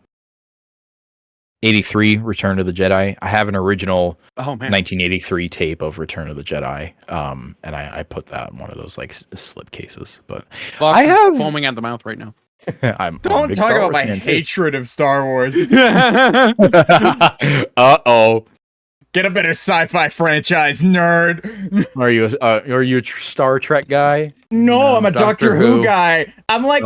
83, Return of the Jedi. I have an original 1983 tape of Return of the Jedi, and I put that in one of those like slip cases. But Vox is foaming at the mouth right now. Don't talk about my hatred of Star Wars. Uh-oh. Get a better sci-fi franchise, nerd. Are you a Star Trek guy? No, I'm a Doctor Who guy. I'm like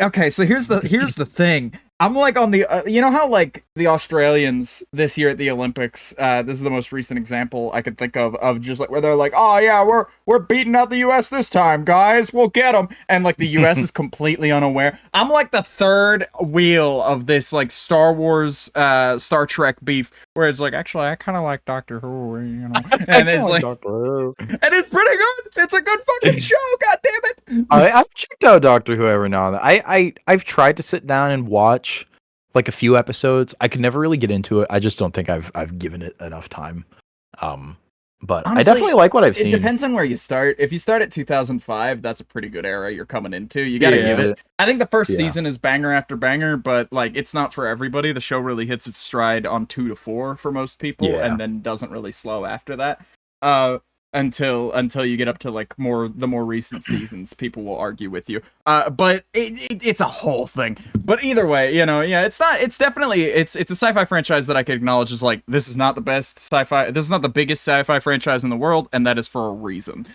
okay, so here's the thing. I'm like on the you know how like the Australians this year at the Olympics, this is the most recent example I could think of just like where they're like, oh yeah, we're beating out the US this time, guys, we'll get them, and like the US is completely unaware. I'm like the third wheel of this like Star Wars Star Trek beef where it's like, actually I kind of like Doctor Who, you know, and it's like and it's pretty good. It's a good fucking show, god damn it. I've checked out Doctor Who every now and then. I've tried to sit down and watch like a few episodes. I could never really get into it. I just don't think I've given it enough time. But honestly, I definitely like what I've seen. It depends on where you start. If you start at 2005, that's a pretty good era you're coming into. You gotta give it. I think the first season is banger after banger, but like it's not for everybody. The show really hits its stride on 2 to 4 for most people, and then doesn't really slow after that. Until you get up to like the more recent seasons, people will argue with you. But it's a whole thing. But either way, you know, it's definitely a sci-fi franchise that I can acknowledge is like, this is not the best sci-fi. This is not the biggest sci-fi franchise in the world, and that is for a reason.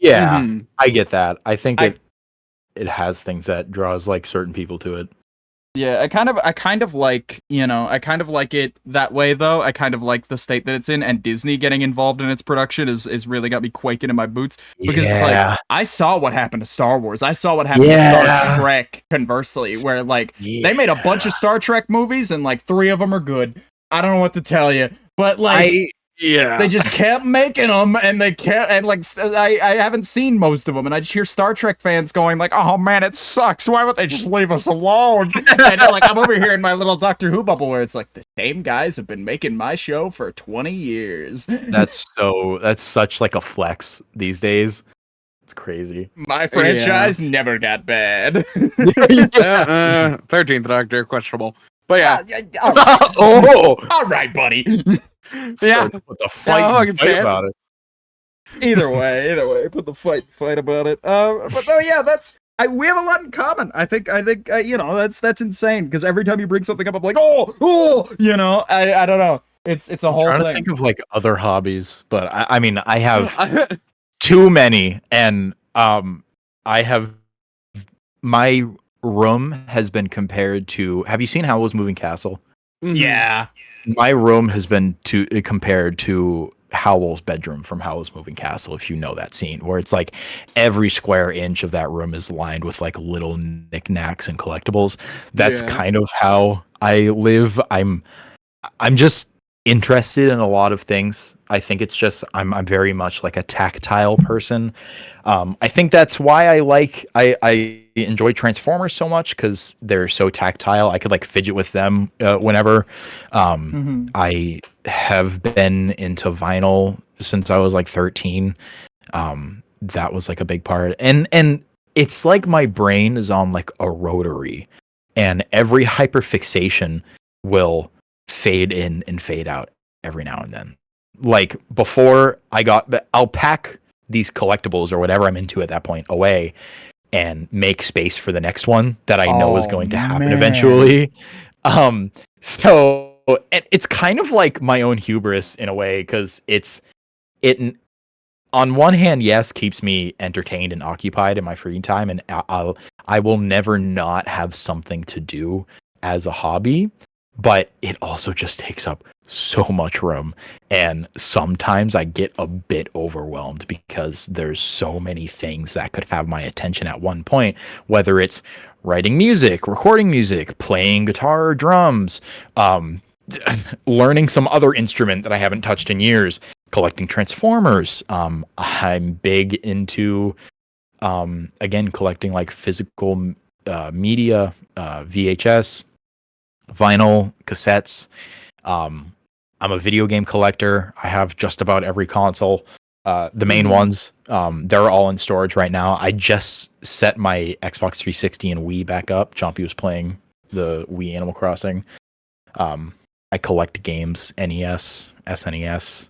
I get that. I think it has things that draws like certain people to it. Yeah, I kind of like, you know, I kind of like it that way though. I kind of like the state that it's in, and Disney getting involved in its production is really got me quaking in my boots, because it's like, I saw what happened to Star Wars. I saw what happened to Star Trek, conversely, where like they made a bunch of Star Trek movies and like 3 of them are good. I don't know what to tell you, but like they just kept making them, and they kept, and like I haven't seen most of them, and I just hear Star Trek fans going like, "Oh man, it sucks. Why would they just leave us alone?" And like I'm over here in my little Doctor Who bubble where it's like the same guys have been making my show for 20 years. That's such like a flex these days. It's crazy. My franchise never got bad. 13th Doctor, questionable. But all right. All right, buddy. Put the fight about it. Either way, put the fight about it. But no, we have a lot in common. I think you know, that's insane, because every time you bring something up, I'm like, oh, you know, I don't know. It's a whole thing. I'm trying to think of like other hobbies, but I mean, I have too many, and I have my room has been compared to. Have you seen Howl's Moving Castle? Yeah. My room has been compared to Howl's bedroom from Howl's Moving Castle, if you know that scene, where it's like every square inch of that room is lined with like little knickknacks and collectibles. That's kind of how I live. I'm I'm just interested in a lot of things. I think it's just I'm very much like a tactile person. I think that's why I enjoy Transformers so much because they're so tactile. I could like fidget with them whenever. I have been into vinyl since I was like 13. That was like a big part, and it's like my brain is on like a rotary, and every hyperfixation will fade in and fade out every now and then. Like before I'll pack these collectibles or whatever I'm into at that point away and make space for the next one that I know is going to happen eventually. So it's kind of like my own hubris in a way, because it on one hand, yes, keeps me entertained and occupied in my free time, and I will never not have something to do as a hobby, but it also just takes up so much room, and sometimes I get a bit overwhelmed because there's so many things that could have my attention at one point, whether it's writing music, recording music, playing guitar or drums, learning some other instrument that I haven't touched in years, collecting Transformers. I'm big into again collecting like physical media, VHS, vinyl, cassettes. I'm a video game collector. I have just about every console. The main ones, they're all in storage right now. I just set my Xbox 360 and Wii back up. Chompy was playing the Wii Animal Crossing. I collect games, NES, SNES.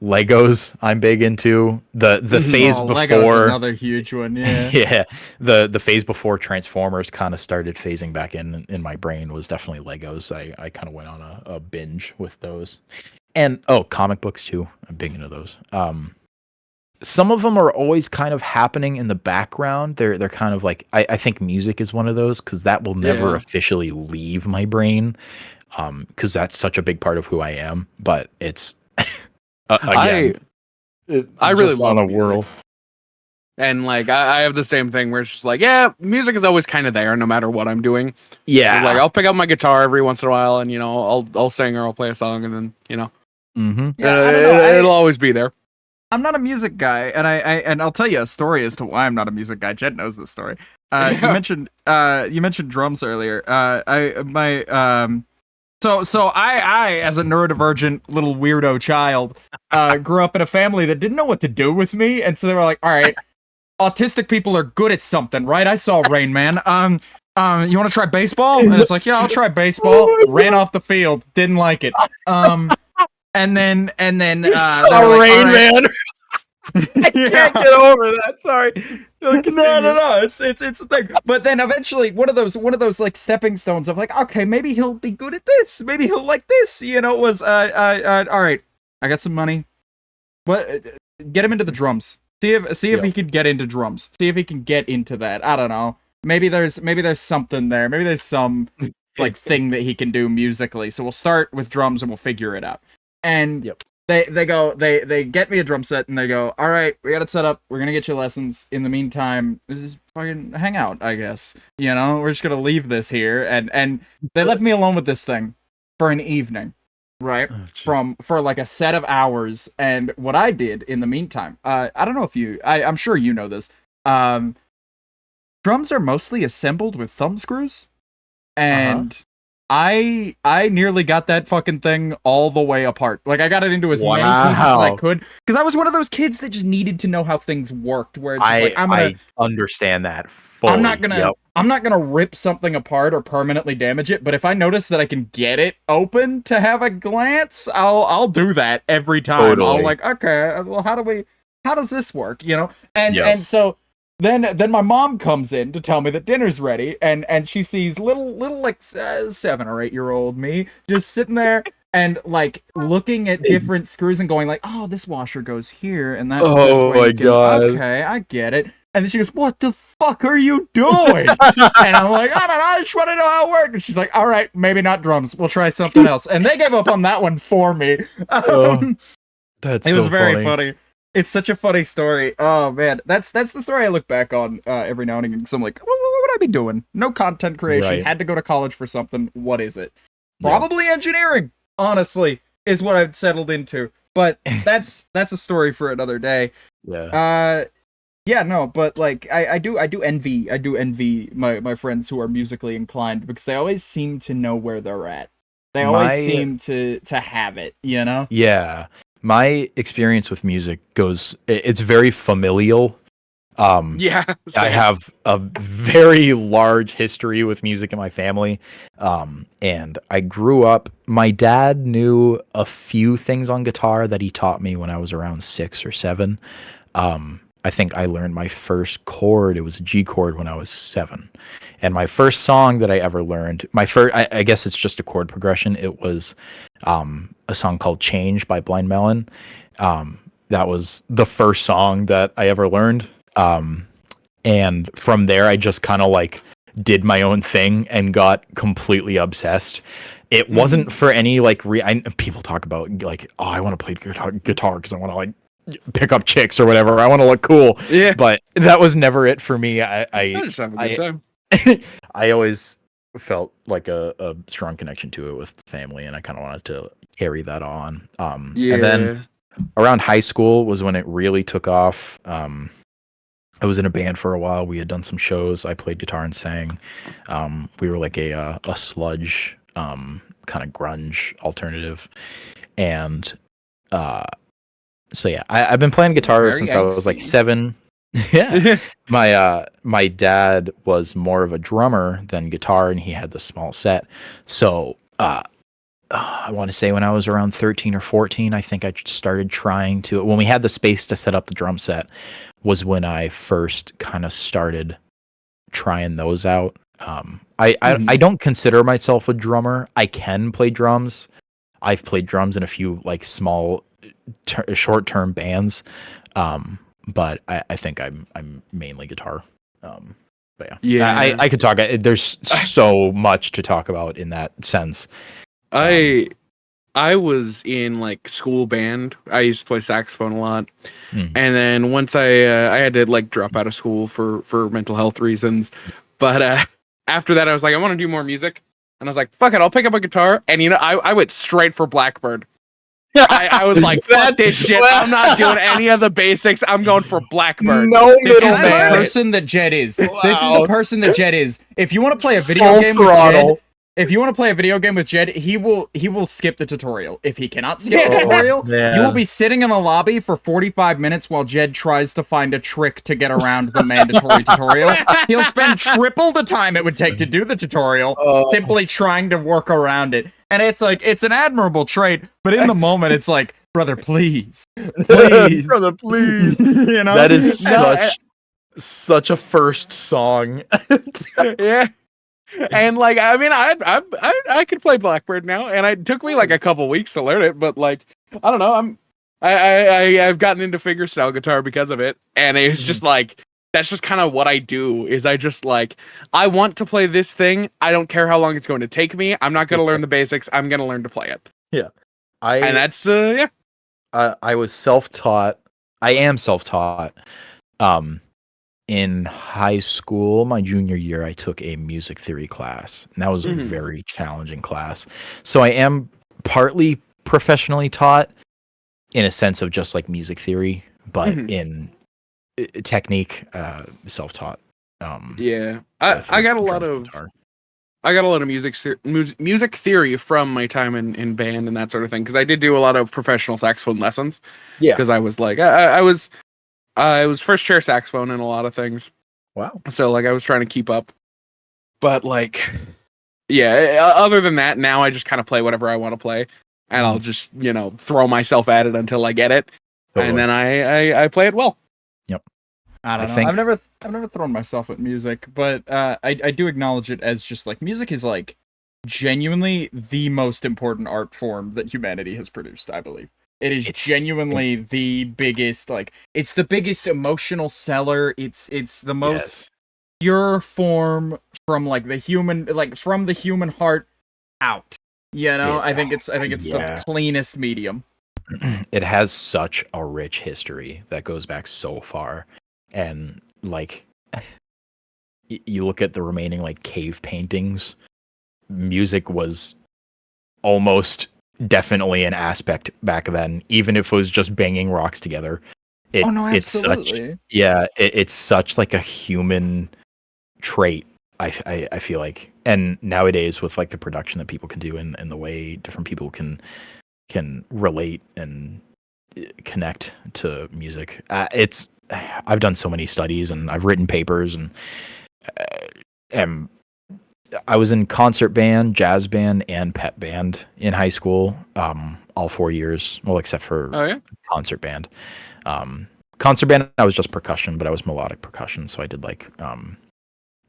Legos I'm big into. The phase before Lego's another huge one, yeah. yeah, the phase before Transformers kind of started phasing back in my brain was definitely Legos. I kind of went on a binge with those. And comic books too. I'm big into those. Some of them are always kind of happening in the background. They're kind of like I think music is one of those, because that will never officially leave my brain, because that's such a big part of who I am. But it's again, I really love a music. whirl. And like I have the same thing where it's just like, yeah, music is always kind of there no matter what I'm doing. Yeah, Like I'll pick up my guitar every once in a while, and I'll sing or I'll play a song, and then it'll always be there. I'm not a music guy, and I'll tell you a story as to why I'm not a music guy. Jed knows this story. You mentioned drums earlier. So I, as a neurodivergent little weirdo child, grew up in a family that didn't know what to do with me, and so they were like, "All right, autistic people are good at something, right? I saw Rain Man. You want to try baseball?" And it's like, "Yeah, I'll try baseball." Ran off the field, didn't like it. And then saw Rain Man. I can't get over that. Sorry. No. It's a thing. But then eventually, one of those like stepping stones of like, okay, maybe he'll be good at this. Maybe he'll like this. It was all right. I got some money. But get him into the drums. See if he can get into drums. See if he can get into that. I don't know. Maybe there's something there. Maybe there's some like thing that he can do musically. So we'll start with drums and we'll figure it out. And they get me a drum set and they go, all right, we got it set up. We're going to get you lessons. In the meantime, this is fucking hang out, I guess. We're just going to leave this here. And they left me alone with this thing for an evening, right? For like a set of hours. And what I did in the meantime, I don't know if I'm sure you know this. Drums are mostly assembled with thumb screws. And I nearly got that fucking thing all the way apart. Like, I got it into as many pieces as I could. Because I was one of those kids that just needed to know how things worked. Where it's like, I understand that fully. I'm not gonna rip something apart or permanently damage it, but if I notice that I can get it open to have a glance, I'll do that every time. Totally. I'll like, okay, well, how does this work? And so Then my mom comes in to tell me that dinner's ready, and she sees little like 7 or 8 year old me just sitting there and like looking at different screws and going like, oh, this washer goes here, and that's my God. Okay, I get it. And then she goes, what the fuck are you doing? And I'm like, I don't know, I just want to know how it works. And she's like, all right, maybe not drums. We'll try something else. And they gave up on that one for me. It was very funny. It's such a funny story. Oh man, that's the story I look back on every now and again. So I'm like, what would I be doing? No content creation. Right. Had to go to college for something. What is it? Probably engineering, honestly, is what I've settled into. But that's a story for another day. Yeah. Yeah, no, but like I do envy my friends who are musically inclined because they always seem to know where they're at. They always seem to have it, you know? Yeah. My experience with music it's very familial. Yeah, I same. have a very large history with music in my family. And I grew up, my dad knew a few things on guitar that he taught me when I was around 6 or 7. I think I learned my first chord. It was a G chord when I was 7. And my first song that I ever learned, I guess it's just a chord progression. It was a song called Change by Blind Melon. That was the first song that I ever learned. And from there, I just kind of like did my own thing and got completely obsessed. It wasn't for any like people talk about like, oh, I want to play guitar because I want to like pick up chicks or whatever. I want to look cool. Yeah. But that was never it for me. I just have a good time. I always felt like a strong connection to it with family, and I kind of wanted to carry that on. And then around high school was when it really took off. I was in a band for a while. We had done some shows. I played guitar and sang. We were like a sludge kind of grunge alternative, and so yeah, I've been playing guitar Very since I was like angsty. 7. Yeah, my dad was more of a drummer than guitar, and he had the small set. So I want to say when I was around 13 or 14, I think I started trying to. When we had the space to set up the drum set, was when I first kind of started trying those out. I don't consider myself a drummer. I can play drums. I've played drums in a few like small, short-term bands. But I think I'm mainly guitar. But yeah, I could talk. There's so much to talk about in that sense. I was in like school band. I used to play saxophone a lot, and then once I had to like drop out of school for mental health reasons. But after that, I was like, I want to do more music, and I was like, fuck it, I'll pick up a guitar. And you know, I went straight for Blackbird. I was like, fuck this shit. I'm not doing any of the basics. I'm going for Blackbird. No This is the middleman. person that Jed is. This is the person that Jed is. If you want to play a video Full game throttle. with Jed, if you want to play a video game with Jed, he will skip the tutorial. If he cannot skip the tutorial, Yeah. you will be sitting in the lobby for 45 minutes while Jed tries to find a trick to get around the mandatory tutorial. He'll spend triple the time it would take to do the tutorial simply trying to work around it. And it's like, it's an admirable trait, but in the moment, it's like, brother, please. Brother, please. You know? That is such a first song. Yeah. And like, I mean, I could play Blackbird now, and it took me like a couple weeks to learn it, but like, I don't know, I've gotten into fingerstyle guitar because of it, and it's just like, that's just kind of what I do, is I just like, I want to play this thing, I don't care how long it's going to take me, I'm not going to learn the basics, I'm going to learn to play it. Yeah. And that's, yeah. I was self-taught. I am self-taught. In high school, my junior year, I took a music theory class, and that was a very challenging class. So I am partly professionally taught in a sense of just like music theory, but in technique, self-taught. Yeah, I got a lot of guitar. I got a lot of music theory from my time in band and that sort of thing, because I did do a lot of professional saxophone lessons. Yeah. Because I was like, I was first chair saxophone in a lot of things. Wow. So like I was trying to keep up. But like, yeah, other than that, now I just kind of play whatever I want to play, and I'll just, you know, throw myself at it until I get it, and then I play it well. Yep. I don't know. I've never thrown myself at music, but I do acknowledge it as just like, music is like genuinely the most important art form that humanity has produced, I believe. It's genuinely the biggest, like, it's the biggest emotional seller. It's the most pure form from like the human, like from the human heart out. You know, I think it's the cleanest medium. It has such a rich history that goes back so far, and like you look at the remaining like cave paintings, music was almost definitely an aspect back then, even if it was just banging rocks together. It's such it's such like a human trait. I feel like, and nowadays with like the production that people can do and the way different people can relate and connect to music, I've done so many studies and I've written papers and I was in concert band, jazz band, and pep band in high school, all 4 years, well, except for concert band. Concert band, I was just percussion, but I was melodic percussion, so I did like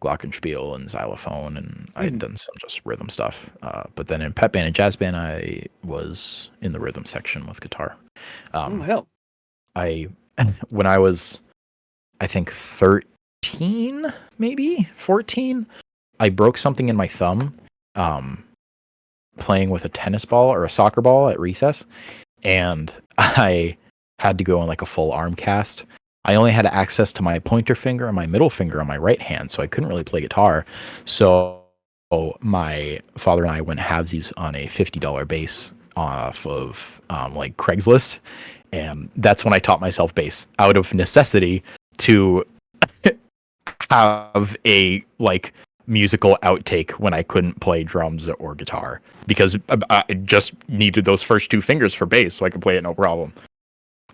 glockenspiel and xylophone, and I had done some just rhythm stuff. But then in pep band and jazz band, I was in the rhythm section with guitar. Hell. When I was, I think 13, maybe 14, I broke something in my thumb playing with a tennis ball or a soccer ball at recess, and I had to go on like a full arm cast. I only had access to my pointer finger and my middle finger on my right hand, so I couldn't really play guitar. So my father and I went halvesies on a $50 bass off of like Craigslist, and that's when I taught myself bass out of necessity to have a like musical outtake when I couldn't play drums or guitar, because I just needed those first two fingers for bass so I could play it no problem.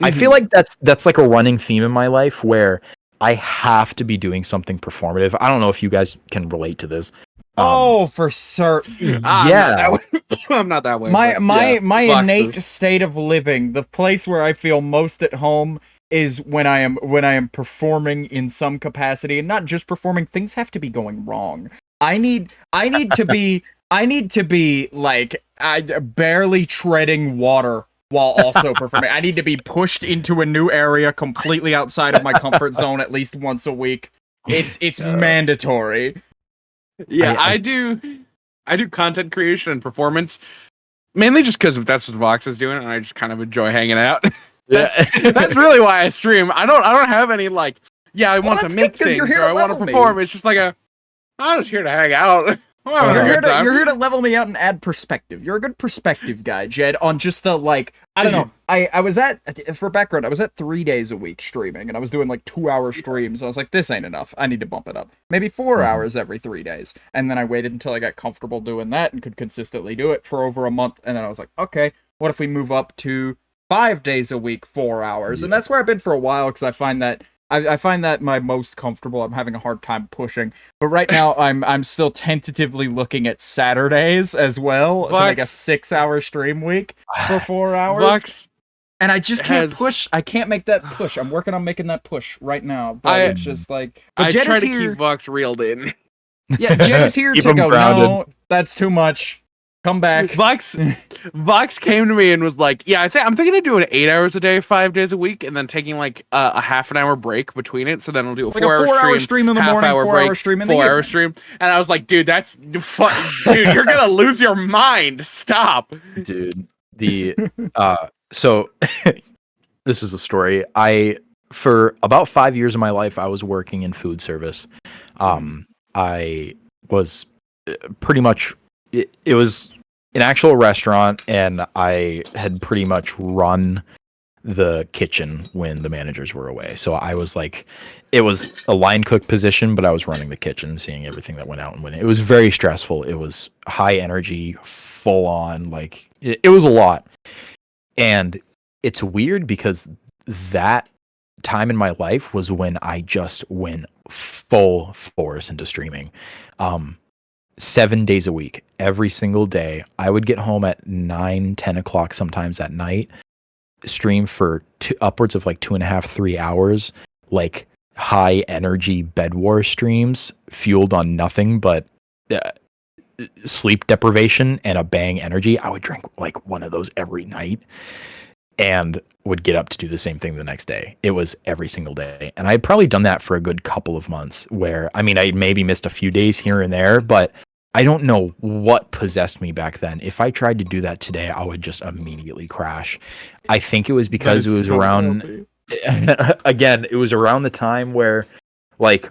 I feel like that's like a running theme in my life where I have to be doing something performative. I don't know if you guys can relate to this. For certain. I'm not that way. My innate state of living, the place where I feel most at home, is when I am performing in some capacity, and not just performing. Things have to be going wrong. I need to be like barely treading water while also performing. I need to be pushed into a new area completely outside of my comfort zone at least once a week. It's mandatory. Yeah, I do content creation and performance mainly just because that's what Vox is doing, and I just kind of enjoy hanging out. That's really why I stream. I don't have any like, I want to make things or I want to perform. It's just like I'm just here to hang out. You're here to level me out and add perspective. You're a good perspective guy, Jed, on just a like, I don't know. I was for background, I was at 3 days a week streaming, and I was doing like 2-hour streams. I was like, this ain't enough. I need to bump it up. Maybe 4 hours every 3 days. And then I waited until I got comfortable doing that and could consistently do it for over a month. And then I was like, okay, what if we move up to 5 days a week, 4 hours? And that's where I've been for a while, because I find that my most comfortable. I'm having a hard time pushing, but right now I'm still tentatively looking at Saturdays as well, to like a 6-hour stream week for 4 hours. Vox, and I just can't push. I can't make that push. I'm working on making that push right now, but it's just like I try to keep Vox reeled in. Yeah, Jed is here to go. Grounded. No, that's too much. Come back. Vox came to me and was like, I'm thinking of doing 8 hours a day, 5 days a week, and then taking like a half an hour break between it. So then I'll do a 4-hour stream in the morning, 4-hour stream in the 4-hour stream. And I was like, dude, that's fun. Dude, you're gonna lose your mind. Stop. Dude, so this is the story. For about 5 years of my life, I was working in food service. I was pretty much, it was an actual restaurant, and I had pretty much run the kitchen when the managers were away. So I was like, it was a line cook position, but I was running the kitchen, seeing everything that went out and went in. It was very stressful. It was high energy, full on, like it was a lot. And it's weird because that time in my life was when I just went full force into streaming. 7 days a week, every single day. I would get home at 9-10 o'clock sometimes at night, stream for upwards of like 2.5, 3 hours, like high energy bed war streams fueled on nothing but sleep deprivation and a bang energy. I would drink like one of those every night and would get up to do the same thing the next day. It was every single day. And I had probably done that for a good couple of months, where, I mean, I maybe missed a few days here and there, but I don't know what possessed me back then. If I tried to do that today, I would just immediately crash. I think it was because it was so around, again, it was around the time where like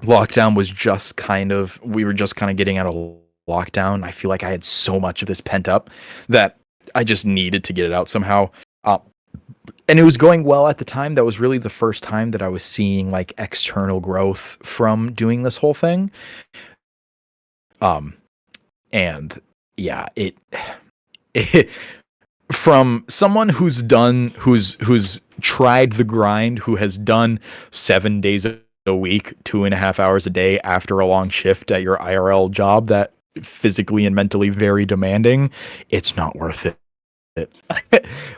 lockdown was just kind of, we were just kind of getting out of lockdown. I feel like I had so much of this pent up that I just needed to get it out somehow. And it was going well at the time. That was really the first time that I was seeing like external growth from doing this whole thing. And yeah, it from someone who's tried the grind, who has done 7 days a week, 2.5 hours a day after a long shift at your IRL job that physically and mentally very demanding, it's not worth it.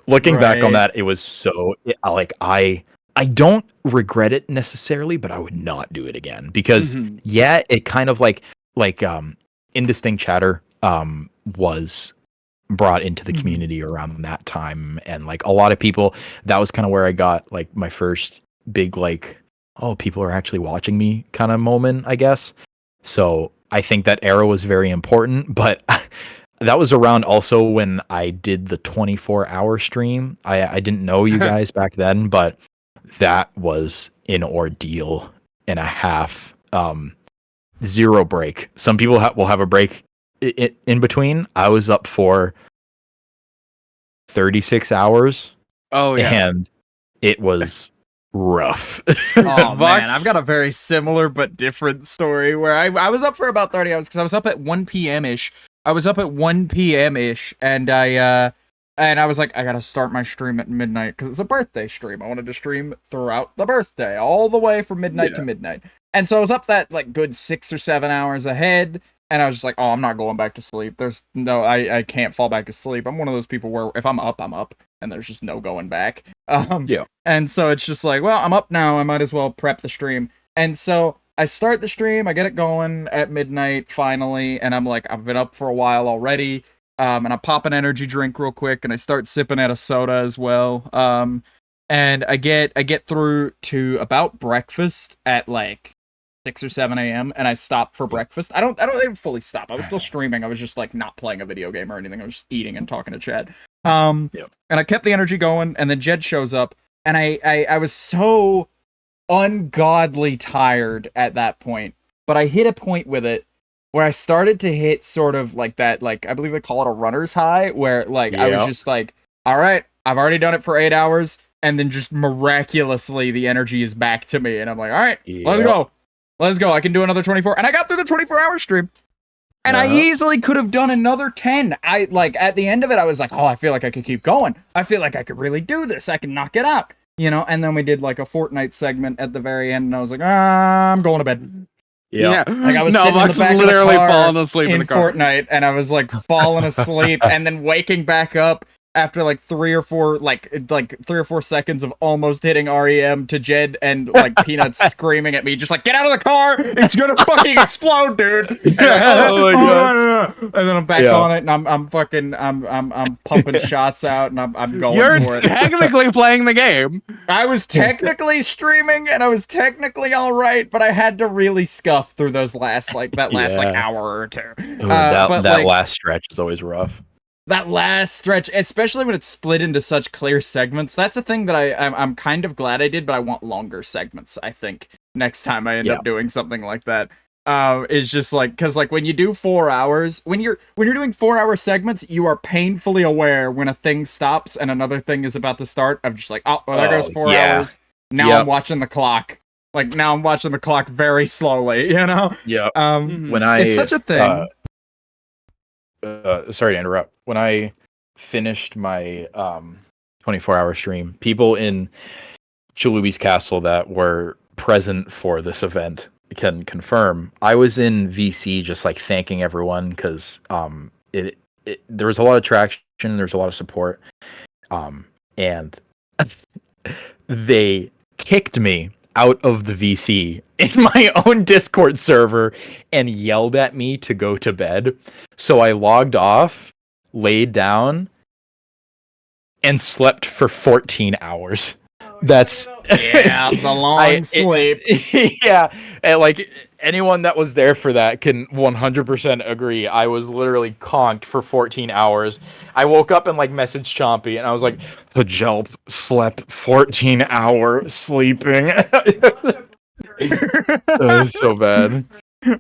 Looking back on that, it was so like I don't regret it necessarily, but I would not do it again because yeah, it kind of like indistinct chatter was brought into the community around that time, and like a lot of people, that was kind of where I got like my first big like, oh, people are actually watching me kind of moment, I guess. So I think that era was very important, but that was around also when I did the 24-hour stream. I didn't know you guys back then, but that was an ordeal and a half. Zero break. Some people will have a break in between. I was up for 36 hours. Oh yeah, and it was rough. Oh man, I've got a very similar but different story where I was up for about 30 hours because I was up at 1 p.m. ish. I was up at 1 p.m. ish, and I was like, I gotta start my stream at midnight because it's a birthday stream. I wanted to stream throughout the birthday, all the way from midnight to midnight. And so I was up that like good 6 or 7 hours ahead, and I was just like, oh, I'm not going back to sleep. There's no, I can't fall back asleep. I'm one of those people where if I'm up, and there's just no going back. And so it's just like, well, I'm up now. I might as well prep the stream. And so I start the stream, I get it going at midnight finally, and I'm like, I've been up for a while already. And I pop an energy drink real quick, and I start sipping at a soda as well. And I get through to about breakfast at like 6 or 7 a.m. and I stop for breakfast. I don't even fully stop. I was still streaming. I was just like not playing a video game or anything. I was just eating and talking to Chad. And I kept the energy going, and then Jed shows up, and I was so ungodly tired at that point. But I hit a point with it where I started to hit sort of like that, like I believe they call it a runner's high, where like I was just like, all right, I've already done it for 8 hours, and then just miraculously the energy is back to me, and I'm like, all right, let's go. I can do another 24, and I got through the 24-hour stream, and I easily could have done another 10. I like at the end of it, I was like, oh, I feel like I could keep going. I feel like I could really do this. I can knock it out, you know. And then we did like a Fortnite segment at the very end, and I was like, I'm going to bed. Yeah. Like I was sitting in the back literally of the car falling asleep in the car. Fortnite, and I was like falling asleep and then waking back up after like 3 or 4 seconds of almost hitting REM to Jed and like Peanuts screaming at me, just like, get out of the car, it's gonna fucking explode, dude. And, like, no. And then I'm back on it, and I'm pumping shots out, and I'm going for it. You're technically playing the game. I was technically streaming, and I was technically all right, but I had to really scuff through those last like hour or two. That last stretch is always rough. That last stretch, especially when it's split into such clear segments, that's a thing that I'm kind of glad I did, but I want longer segments. I think next time I end up doing something like that, is just like, because like when you do 4 hours, when you're doing 4-hour segments, you are painfully aware when a thing stops and another thing is about to start. I'm just like, oh, well, there goes 4 hours. Now I'm watching the clock. Like now I'm watching the clock very slowly. You know? Yeah. It's such a thing. Sorry to interrupt. When I finished my 24-hour stream, people in Chalooby's castle that were present for this event can confirm. I was in VC just like thanking everyone because there was a lot of traction, there's a lot of support, and they kicked me out of the VC in my own Discord server and yelled at me to go to bed. So I logged off, laid down, and slept for 14 hours. That's the long sleep. Yeah, and like anyone that was there for that can 100% agree. I was literally conked for 14 hours. I woke up and like messaged Chompy, and I was like, "Jelp slept 14 hours sleeping." It was so bad.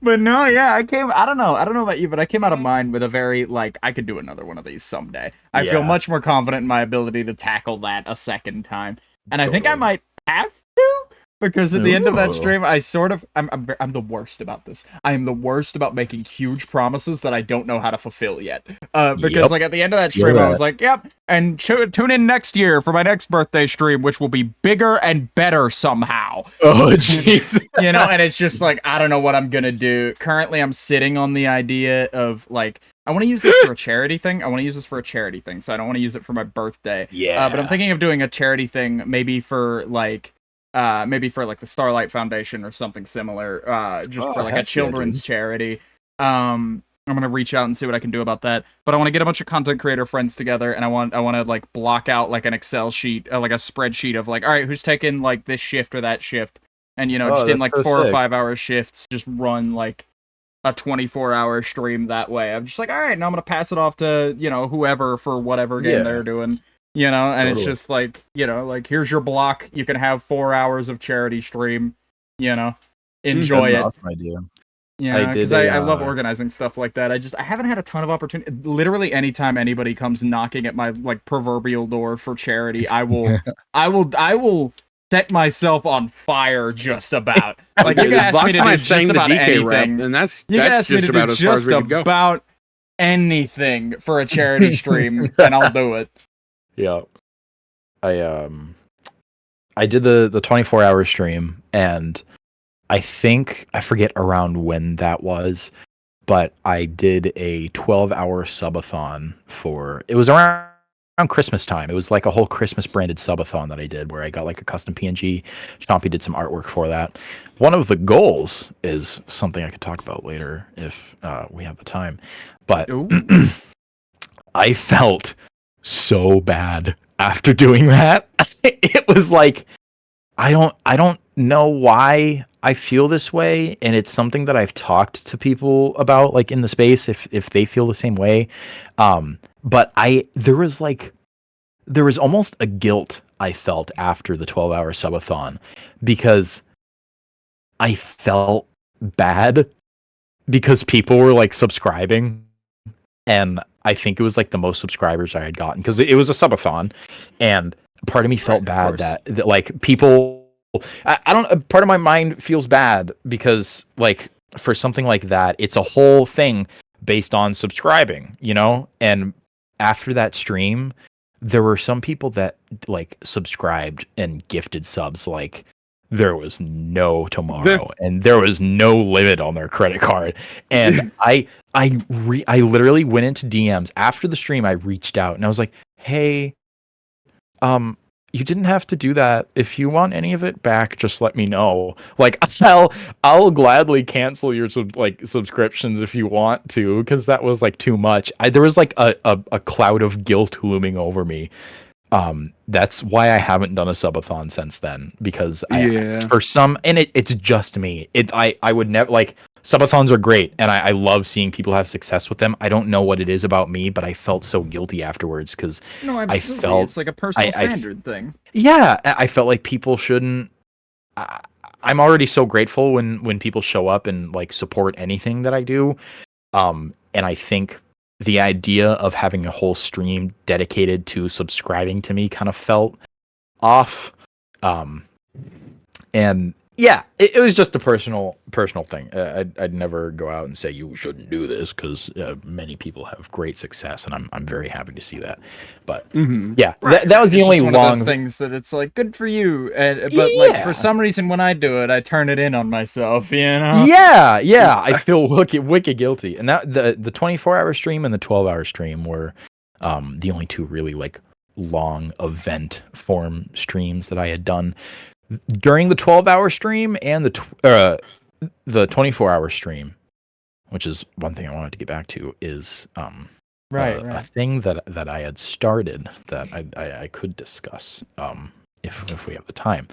But no, yeah, I don't know about you, but I came out of mine with a very, like, I could do another one of these someday. I feel Yeah. much more confident in my ability to tackle that a second time. And I think I Totally. might have to, because at the end of that Ooh. stream, I'm the worst about this. I am the worst about making huge promises that I don't know how to fulfill yet. Because, Yep. like, at the end of that Feel stream, I that. was like, yep, and tune in next year for my next birthday stream, which will be bigger and better somehow. Oh, jeez. You know, and it's just like, I don't know what I'm gonna do. Currently, I'm sitting on the idea of, like, I want to use this for a charity thing. So I don't want to use it for my birthday. Yeah. But I'm thinking of doing a charity thing, maybe for the Starlight Foundation or something similar, just for like a heck yeah, children's dude. charity. I'm gonna reach out and see what I can do about that. But I want to get a bunch of content creator friends together, and I want to like block out like an Excel sheet, like a spreadsheet of like, all right, who's taking like this shift or that shift, and just in that's like so 4 or sick. 5 hour shifts, just run like a 24-hour stream that way. I'm just like, all right, now I'm gonna pass it off to whoever for whatever game Yeah. they're doing. And it's Totally. just like, like, here's your block. You can have 4 hours of charity stream. Enjoy That's an it. awesome idea. Yeah, I did because a, I love organizing stuff like that. I haven't had a ton of opportunity. Literally, anytime anybody comes knocking at my like proverbial door for charity, I will set myself on fire just about. Like, you can ask me Vox to and do I just sang the about DK rap, anything. and that's You can ask me just to do about as far as just we could go. about anything for a charity stream, and I'll do it. Yeah. I did the 24-hour stream, and I forget around when that was, but I did a 12-hour subathon it was around Christmas time. It was like a whole Christmas branded subathon that I did where I got like a custom PNG. Chompy did some artwork for that. One of the goals is something I could talk about later if we have the time. But I felt so bad after doing that. It was like, I don't know why I feel this way, and it's something that I've talked to people about, like in the space, if they feel the same way. But there was almost a guilt I felt after the 12-hour subathon because I felt bad because people were like subscribing, and I think it was like the most subscribers I had gotten because it was a subathon, and part of me felt bad that like people. I don't. Part of my mind feels bad because like for something like that, it's a whole thing based on subscribing, And after that stream, there were some people that like subscribed and gifted subs like there was no tomorrow and there was no limit on their credit card. And I literally went into DMs after the stream. I reached out and I was like, hey, you didn't have to do that. If you want any of it back, just let me know. Like, I'll gladly cancel your subscriptions if you want to, because that was like too much. There was like a cloud of guilt looming over me. That's why I haven't done a subathon since then, because it's just me. I would never like. Subathons are great, and I love seeing people have success with them. I don't know what it is about me, but I felt so guilty afterwards because I felt it's like a personal standard thing. Yeah, I felt like people shouldn't. I'm already so grateful when people show up and like support anything that I do, and I think the idea of having a whole stream dedicated to subscribing to me kind of felt off, and. Yeah, it was just a personal thing. I'd never go out and say you shouldn't do this because many people have great success, and I'm very happy to see that. But yeah, that was the only one long of those things that it's like good for you, but like for some reason when I do it, I turn it in on myself. Yeah, I feel wicked guilty. And that the 24-hour stream and the 12-hour stream were the only two really like long event form streams that I had done. During the 12-hour stream and the 24-hour stream, which is one thing I wanted to get back to, is a thing that I had started that I could discuss if we have the time,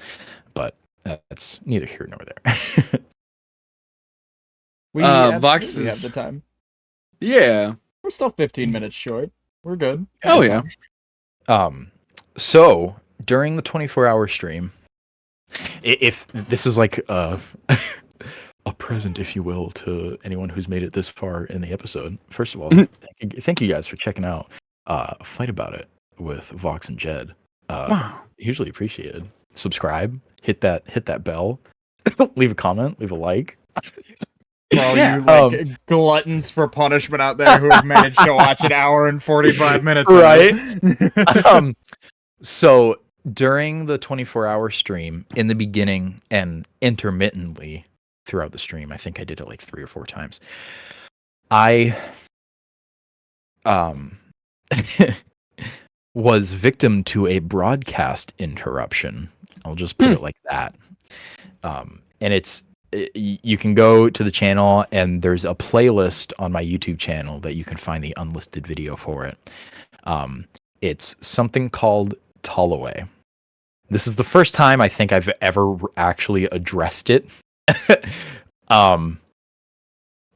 but that's neither here nor there. We Vox have the time. Yeah, we're still 15 minutes short. We're good. Oh yeah. So during the 24-hour stream. If this is like a present, if you will, to anyone who's made it this far in the episode. First of all, thank you guys for checking out Fight About It with Vox and Jed. Wow. Hugely appreciated. Subscribe, hit that bell, leave a comment, leave a like. Well, you gluttons for punishment out there who have managed to watch an hour and 45 minutes. Right. So during the 24-hour stream, in the beginning and intermittently throughout the stream, I think I did it like 3 or 4 times. I was victim to a broadcast interruption. I'll just put it like that. And you can go to the channel and there's a playlist on my YouTube channel that you can find the unlisted video for it. It's something called Chalooby. This is the first time I think I've ever actually addressed it.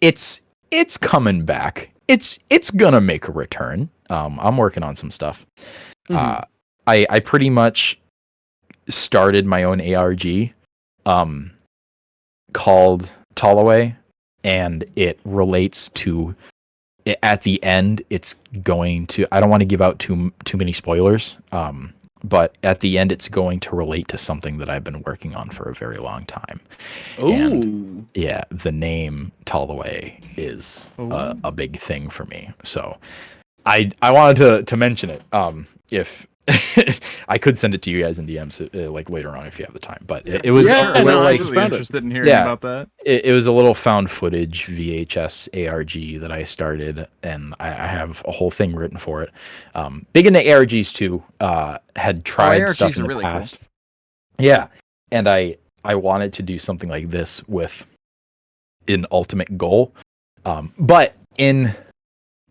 It's coming back. It's gonna make a return. I'm working on some stuff. Mm-hmm. I pretty much started my own ARG called Chalooby, and it relates to at the end. It's going to. I don't want to give out too many spoilers. But at the end, it's going to relate to something that I've been working on for a very long time. Ooh. And yeah, the name Chalooby is a big thing for me. So I wanted to mention it. If I could send it to you guys in DMs like later on if you have the time. But it was I'm really interested in hearing about that. It was a little found footage VHS ARG that I started, and I have a whole thing written for it. Big into ARGs too. Had tried stuff in the really past. Cool. Yeah, and I wanted to do something like this with an ultimate goal. But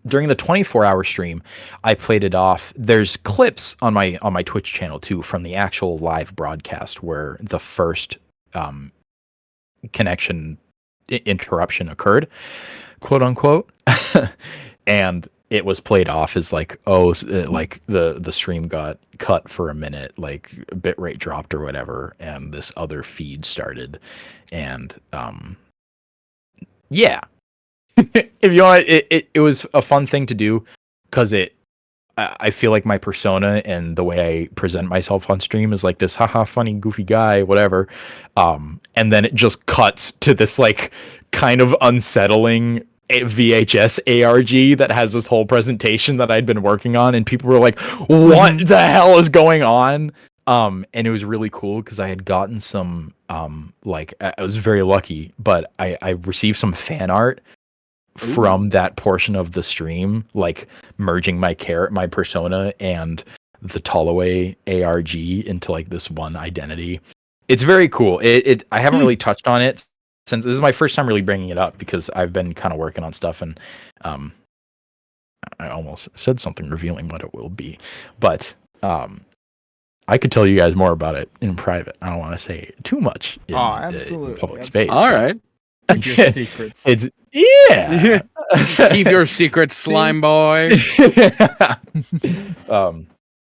during the 24-hour stream, I played it off. There's clips on my Twitch channel too from the actual live broadcast where the first connection interruption occurred, quote unquote, and it was played off as like, like the stream got cut for a minute, like bitrate dropped or whatever, and this other feed started, and yeah. If you want, it was a fun thing to do because I feel like my persona and the way I present myself on stream is like this haha funny goofy guy, whatever. And then it just cuts to this like kind of unsettling VHS ARG that has this whole presentation that I'd been working on, and people were like, "What the hell is going on?" And it was really cool because I had gotten some like I was very lucky, but I received some fan art from that portion of the stream, like merging my persona and the Chalooby ARG into like this one identity. It's very cool. I haven't really touched on it since this is my first time really bringing it up because I've been kind of working on stuff, and I almost said something revealing what it will be, but I could tell you guys more about it in private. I don't want to say too much in public space. All right. Your secrets. Yeah. Keep your secrets, slime boy.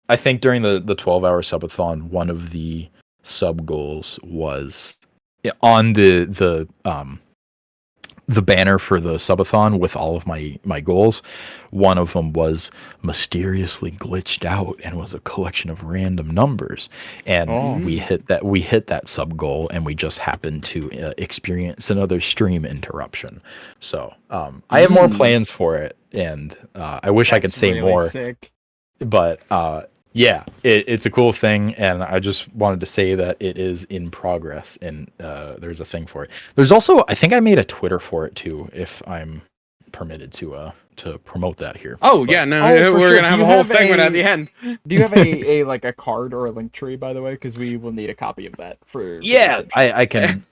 I think during the 12-hour subathon, one of the sub goals was on the banner for the subathon with all of my goals. One of them was mysteriously glitched out and was a collection of random numbers, and we hit that sub goal, and we just happened to experience another stream interruption. So I have more plans for it, and I wish I could say really more. Sick. But yeah, it's a cool thing, and I just wanted to say that it is in progress, and there's a thing for it. There's also, I think I made a Twitter for it too, if I'm permitted to promote that here. Oh, but, yeah, no, we're gonna have a whole segment at the end. Do you have a like a card or a link tree, by the way? Because we will need a copy of that for. Yeah, I can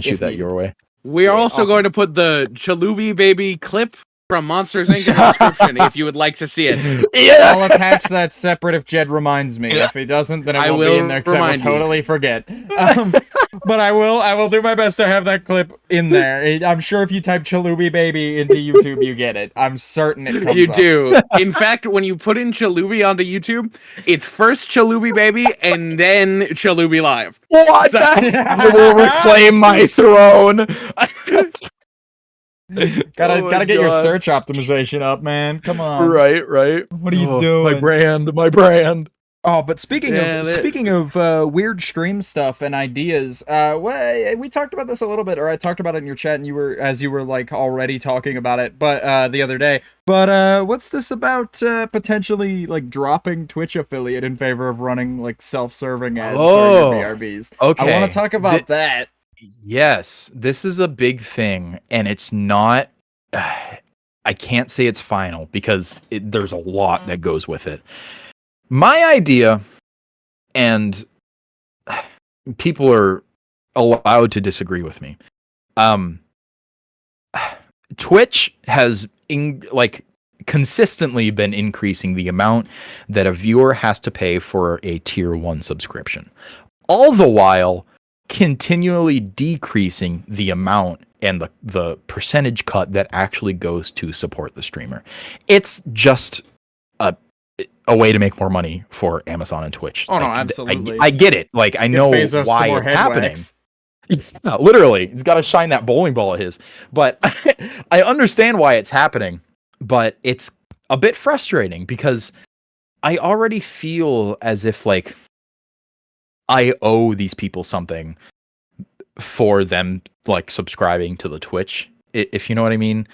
shoot that your way. We are also going to put the Chalooby baby clip from Monsters Inc. in the description if you would like to see it. Yeah, I'll attach that separate if Jed reminds me. If he doesn't, then it will be in there because I will totally forget. But I will do my best to have that clip in there. I'm sure if you type Chalooby baby into YouTube, you get it. I'm certain it comes You up. do. In fact, when you put in Chalooby onto YouTube, it's first Chalooby baby and then ChaloobyLive. What? So- I will reclaim my throne. Gotta get your search optimization up, man. Come on. Right. What are you doing? My brand. Oh, but speaking Yeah, of weird stream stuff and ideas, we talked about this a little bit, or I talked about it in your chat, and you were like already talking about it, but the other day. But what's this about potentially like dropping Twitch affiliate in favor of running like self-serving ads during your BRBs? Okay. I want to talk about that. Yes, this is a big thing, and it's not. I can't say it's final because there's a lot that goes with it. My idea, and people are allowed to disagree with me. Twitch has consistently been increasing the amount that a viewer has to pay for a tier 1 subscription, all the while continually decreasing the amount and the percentage cut that actually goes to support the streamer. It's just a way to make more money for Amazon and Twitch. Oh, no, absolutely. I get it. Like, I know Bezos why some more it's head happening. wax. Yeah, literally, he's got to shine that bowling ball of his. But I understand why it's happening, but it's a bit frustrating because I already feel as if like I owe these people something for them like subscribing to the Twitch, if you know what I mean.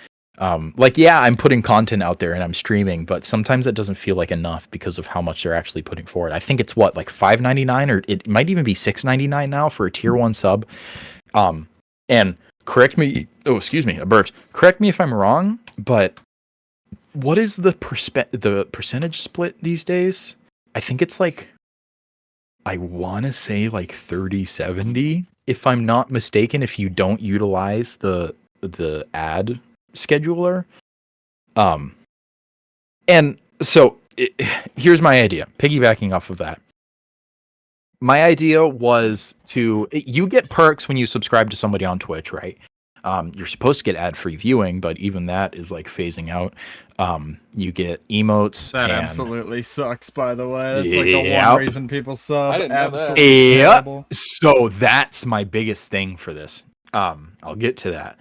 Yeah, I'm putting content out there and I'm streaming, but sometimes it doesn't feel like enough because of how much they're actually putting forward. I think it's what, like $5.99, or it might even be $6.99 now for a tier 1 sub. And correct me, I burped. Correct me if I'm wrong, but what is the percentage split these days? I think it's like, I want to say like 30-70, if I'm not mistaken, if you don't utilize the ad scheduler. And so here's my idea, piggybacking off of that. My idea was you get perks when you subscribe to somebody on Twitch, right? You're supposed to get ad-free viewing, but even that is like phasing out. You get emotes. That and absolutely sucks, by the way. That's like the one reason people sub. I didn't know that. Absolutely terrible. So that's my biggest thing for this. I'll get to that.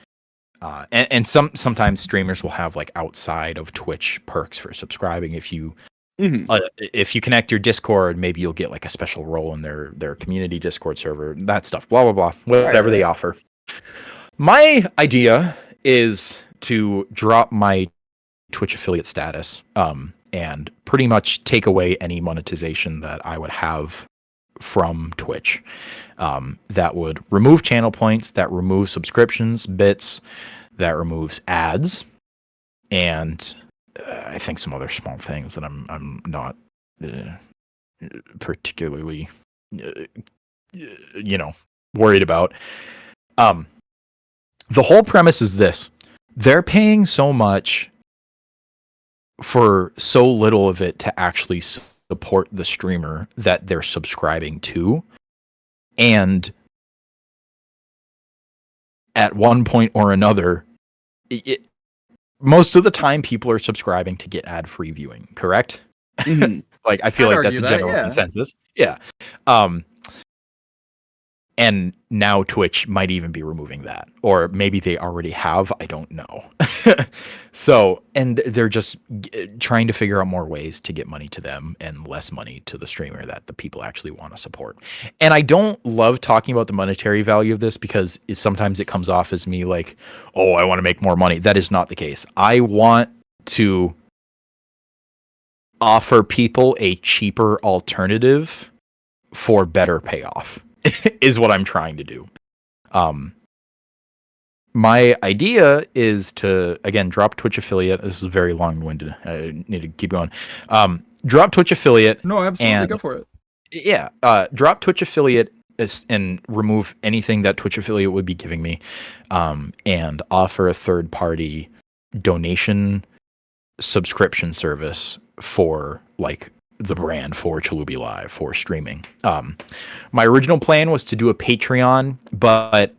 And sometimes streamers will have like outside of Twitch perks for subscribing. If you connect your Discord, maybe you'll get like a special role in their community Discord server. That stuff. Blah blah blah. Whatever they offer. My idea is to drop my Twitch affiliate status, and pretty much take away any monetization that I would have from Twitch. That would remove channel points, that removes subscriptions, bits, that removes ads, and I think some other small things that I'm not particularly worried about. The whole premise is this: they're paying so much for so little of it to actually support the streamer that they're subscribing to, and at one point or another, most of the time people are subscribing to get ad-free viewing, correct? Mm-hmm. Like, I feel I'd like that's a argue that, general yeah. consensus. Yeah. And now Twitch might even be removing that, or maybe they already have. I don't know. So, and they're just trying to figure out more ways to get money to them and less money to the streamer that the people actually want to support. And I don't love talking about the monetary value of this because sometimes it comes off as me like, oh, I want to make more money. That is not the case. I want to offer people a cheaper alternative for better payoff. Is what I'm trying to do. My idea is to, again, drop Twitch affiliate. This is very long-winded. I need to keep going. Drop Twitch affiliate. No, absolutely, and, go for it. Yeah, drop Twitch affiliate and remove anything that Twitch affiliate would be giving me, and offer a third-party donation subscription service for like the brand for ChaloobyLive for streaming. My original plan was to do a Patreon, but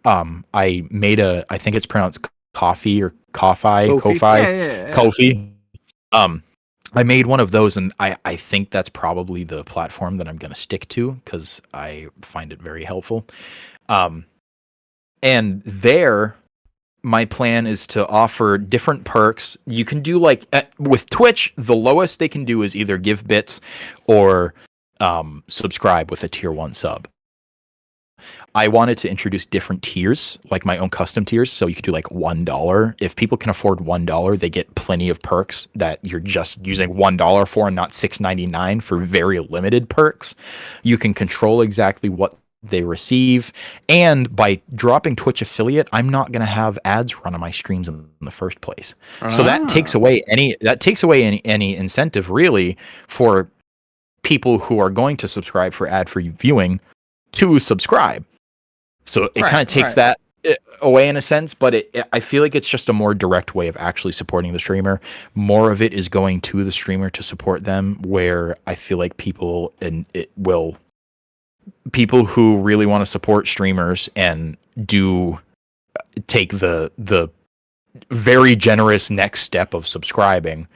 I made I think it's pronounced coffee or Ko-fi. Yeah. Ko-fi. I made one of those, and I think that's probably the platform that I'm going to stick to because I find it very helpful. And there, my plan is to offer different perks. You can do like with Twitch, the lowest they can do is either give bits or subscribe with a tier 1 sub. I wanted to introduce different tiers, like my own custom tiers. So you could do like $1. If people can afford $1, they get plenty of perks that you're just using $1 for and not $6.99 for very limited perks. You can control exactly what they receive. And by dropping Twitch affiliate, I'm not going to have ads run on my streams in the first place. So that takes away any incentive really for people who are going to subscribe for ad-free viewing to subscribe. So it kind of takes that away in a sense, but I feel like it's just a more direct way of actually supporting the streamer. More of it is going to the streamer to support them, where I feel like people who really want to support streamers and do take the very generous next step of subscribing,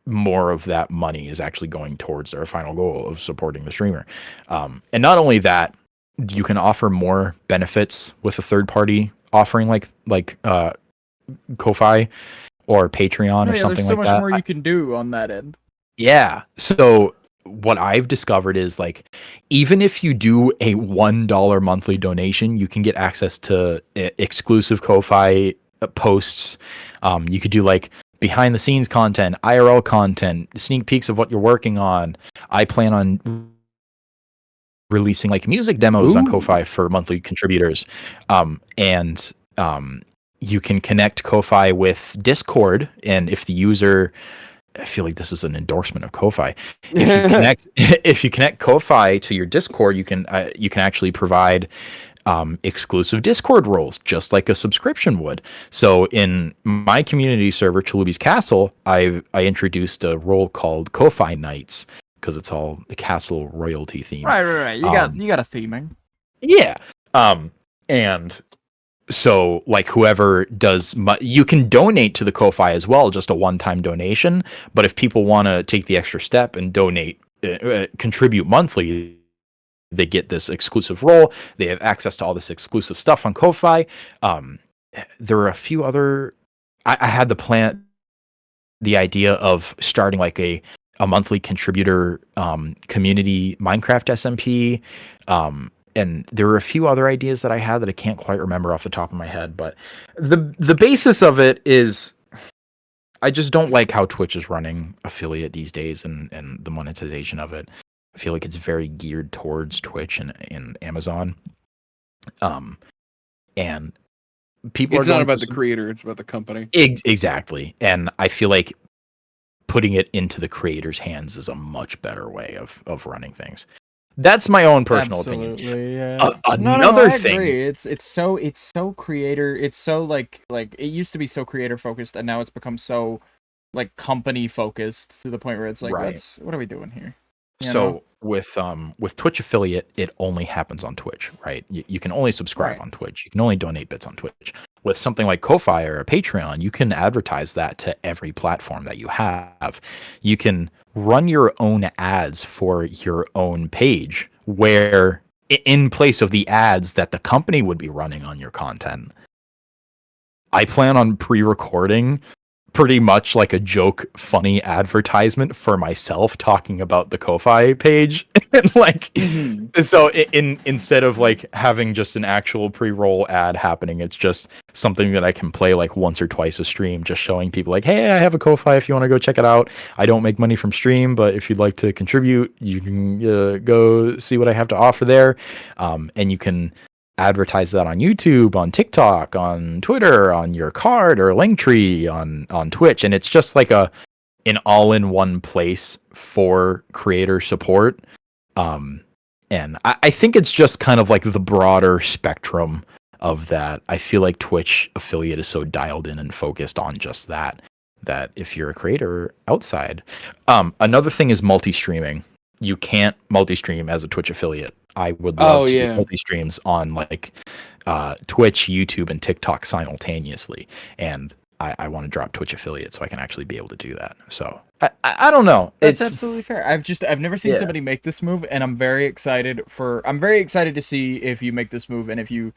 more of that money is actually going towards their final goal of supporting the streamer. And not only that, you can offer more benefits with a third party offering like Ko-fi or Patreon or something like that. There's so much more you can do on that end. Yeah. So what I've discovered is like, even if you do a $1 monthly donation, you can get access to exclusive Ko-fi posts. You could do like behind the scenes content, IRL content, sneak peeks of what you're working on. I plan on releasing like music demos on Ko-fi for monthly contributors. And you can connect Ko-fi with Discord, and if the user, I feel like this is an endorsement of Ko-fi. If you connect Ko-fi to your Discord, you can actually provide exclusive Discord roles, just like a subscription would. So in my community server, Chalooby's Castle, I introduced a role called Ko-fi Nights because it's all the castle royalty theme. Right. You got a theming. Yeah. And so like whoever does, you can donate to the Ko-fi as well, just a one-time donation. But if people want to take the extra step and donate, contribute monthly, they get this exclusive role. They have access to all this exclusive stuff on Ko-fi. There are a few other. I had the idea of starting like a monthly contributor community Minecraft SMP. And there were a few other ideas that I had that I can't quite remember off the top of my head. But the basis of it is, I just don't like how Twitch is running affiliate these days and the monetization of it. I feel like it's very geared towards Twitch and Amazon. And people it's not about the creator, it's about the company. Exactly. And I feel like putting it into the creator's hands is a much better way of running things. That's my own personal opinion. Yeah. Another I thing. Agree. It's so creator. It's so like it used to be so creator focused, and now it's become so like company focused to the point where it's like, what are we doing here? So with Twitch affiliate, it only happens on Twitch, right? You can only subscribe on Twitch. You can only donate bits on Twitch. With something like Ko-fi or a Patreon, you can advertise that to every platform that you have. You can run your own ads for your own page, where in place of the ads that the company would be running on your content. I plan on pre-recording pretty much like a joke, funny advertisement for myself talking about the Ko-fi page. And like, so instead of like having just an actual pre-roll ad happening, it's just something that I can play like once or twice a stream, just showing people like, hey, I have a Ko-fi if you want to go check it out. I don't make money from stream, but if you'd like to contribute, you can go see what I have to offer there. And you can advertise that on YouTube, on TikTok, on Twitter, on your card or Linktree, on Twitch, and it's just like an all-in-one place for creator support. And I think it's just kind of like the broader spectrum of that. I feel like Twitch affiliate is so dialed in and focused on just that that if you're a creator outside, another thing is multi-streaming. You can't multi-stream as a Twitch affiliate. I would love to do multi-streams on like Twitch, YouTube, and TikTok simultaneously, and I want to drop Twitch affiliate so I can actually be able to do that. So I don't know. That's absolutely fair. I've never seen somebody make this move, and I'm very excited to see if you make this move and if you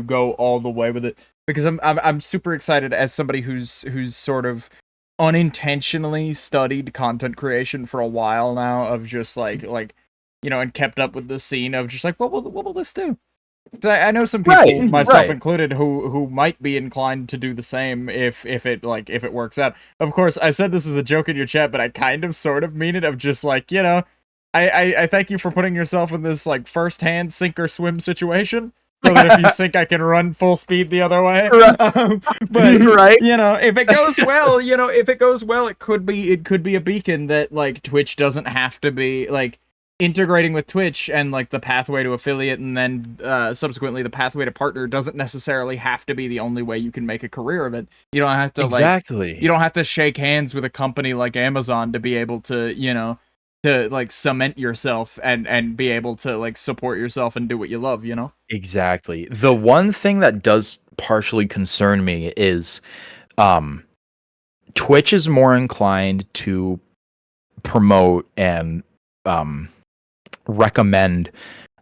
go all the way with it, because I'm super excited as somebody who's sort of unintentionally studied content creation for a while now, of just like and kept up with the scene of just like what will this do? So I know some people, myself included, who might be inclined to do the same if it works out. Of course, I said this as a joke in your chat, but I kind of sort of mean it, of just like, I thank you for putting yourself in this like first-hand sink or swim situation, so that if you sink, I can run full speed the other way. But if it goes well, it could be a beacon that like Twitch doesn't have to be like integrating with Twitch, and like the pathway to affiliate and then subsequently the pathway to partner doesn't necessarily have to be the only way you can make a career of it. You don't have to you don't have to shake hands with a company like Amazon to be able to, to like cement yourself and be able to like support yourself and do what you love, Exactly. The one thing that does partially concern me is Twitch is more inclined to promote and recommend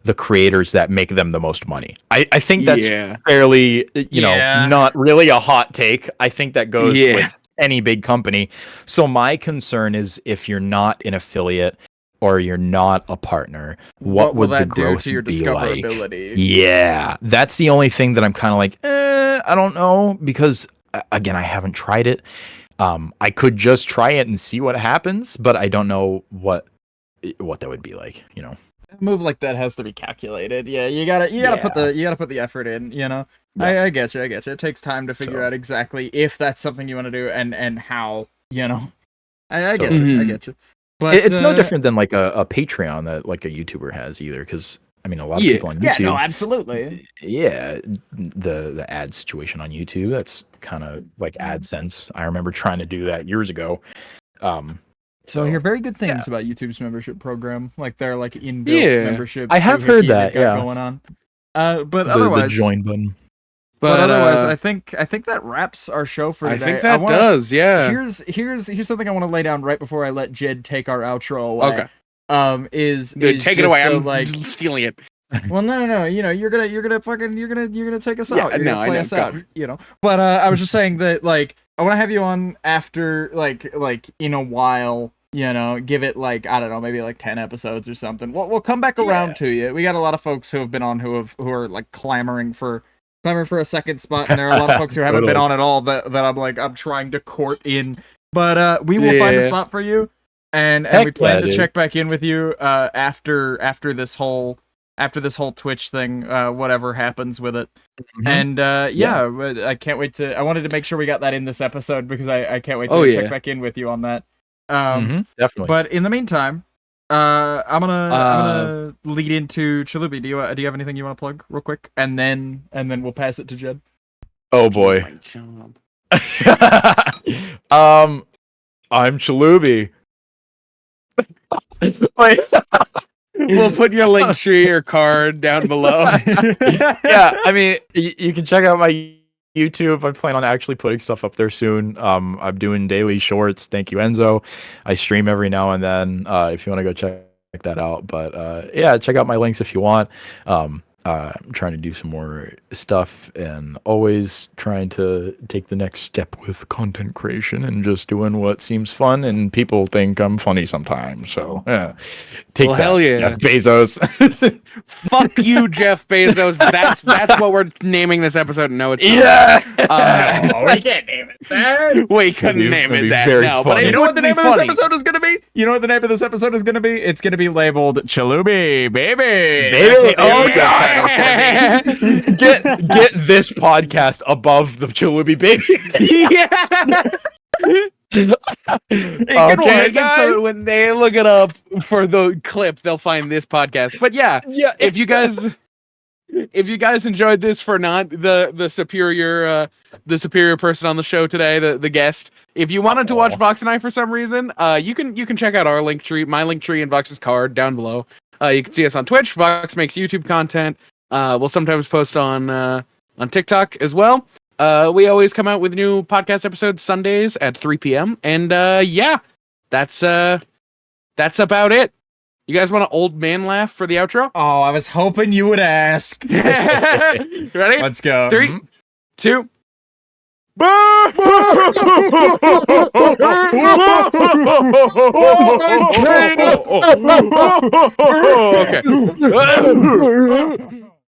the creators that make them the most money. I think that's fairly, not really a hot take. I think that goes with any big company. So my concern is, if you're not an affiliate or you're not a partner, what would the growth do to your discoverability? Like? Yeah, that's the only thing that I'm kind of like, I don't know, because again, I haven't tried it. I could just try it and see what happens, but I don't know what that would be like, A move like that has to be calculated. Yeah, you gotta put the effort in, Yeah. I get you. It takes time to figure out exactly if that's something you want to do and how, I get you. I get you. But it's no different than like a Patreon that like a YouTuber has either, because I mean, a lot of people on YouTube. Yeah, no, absolutely. Yeah, the ad situation on YouTube, that's kind of like AdSense. I remember trying to do that years ago. So I hear very good things about YouTube's membership program, like their like inbuilt membership. I have heard that. Going on. But otherwise, the join button. But otherwise, I think that wraps our show for today. I think that does. Yeah. Here's something I want to lay down right before I let Jed take our outro away. Okay. Is take it away? I'm stealing it. Well, no. You're gonna take us out. You're gonna play us out. But I was just saying that like I want to have you on after like in a while. Give it like, I don't know, maybe like 10 episodes or something. We'll come back around to you. We got a lot of folks who have been on who are like clamoring for a second spot, and there are a lot of folks who haven't been on at all that I'm trying to court in. But we will find a spot for you, and we plan to check back in with you after this whole Twitch thing, whatever happens with it. And I can't wait to. I wanted to make sure we got that in this episode, because I can't wait to check back in with you on that. Definitely. But in the meantime, I'm gonna lead into Chalooby. Do you have anything you want to plug real quick, and then we'll pass it to Jed. Oh boy. I'm Chalooby. Wait. We'll put your link tree or card down below. Yeah, I mean, you can check out my YouTube. I plan on actually putting stuff up there soon. I'm doing daily shorts. Thank you, Enzo. I stream every now and then. If you want to go check that out. But check out my links if you want. I'm trying to do some more stuff, and always trying to take the next step with content creation and just doing what seems fun, and people think I'm funny sometimes. So take that, hell yeah, Jeff Bezos. Fuck you, Jeff Bezos. That's what we're naming this episode. No, it's not. We can't name it that. We couldn't name it that. No, but you know what the name of this episode is gonna be? You know what the name of this episode is gonna be? It's gonna be labeled Chalooby, baby. Get this podcast above the Chalooby baby. Okay, guys. So when they look it up for the clip, they'll find this podcast. But if you guys If you guys enjoyed this for not the superior person on the show today, the guest, if you wanted to watch Vox and I for some reason, you can check out our link tree, my link tree, and Vox's card down below. You can see us on Twitch. Vox makes YouTube content. We'll sometimes post on TikTok as well. We always come out with new podcast episodes Sundays at 3 p.m. And yeah, that's about it. You guys want an old man laugh for the outro? Oh, I was hoping you would ask. Ready? Let's go. 3, 2. Okay.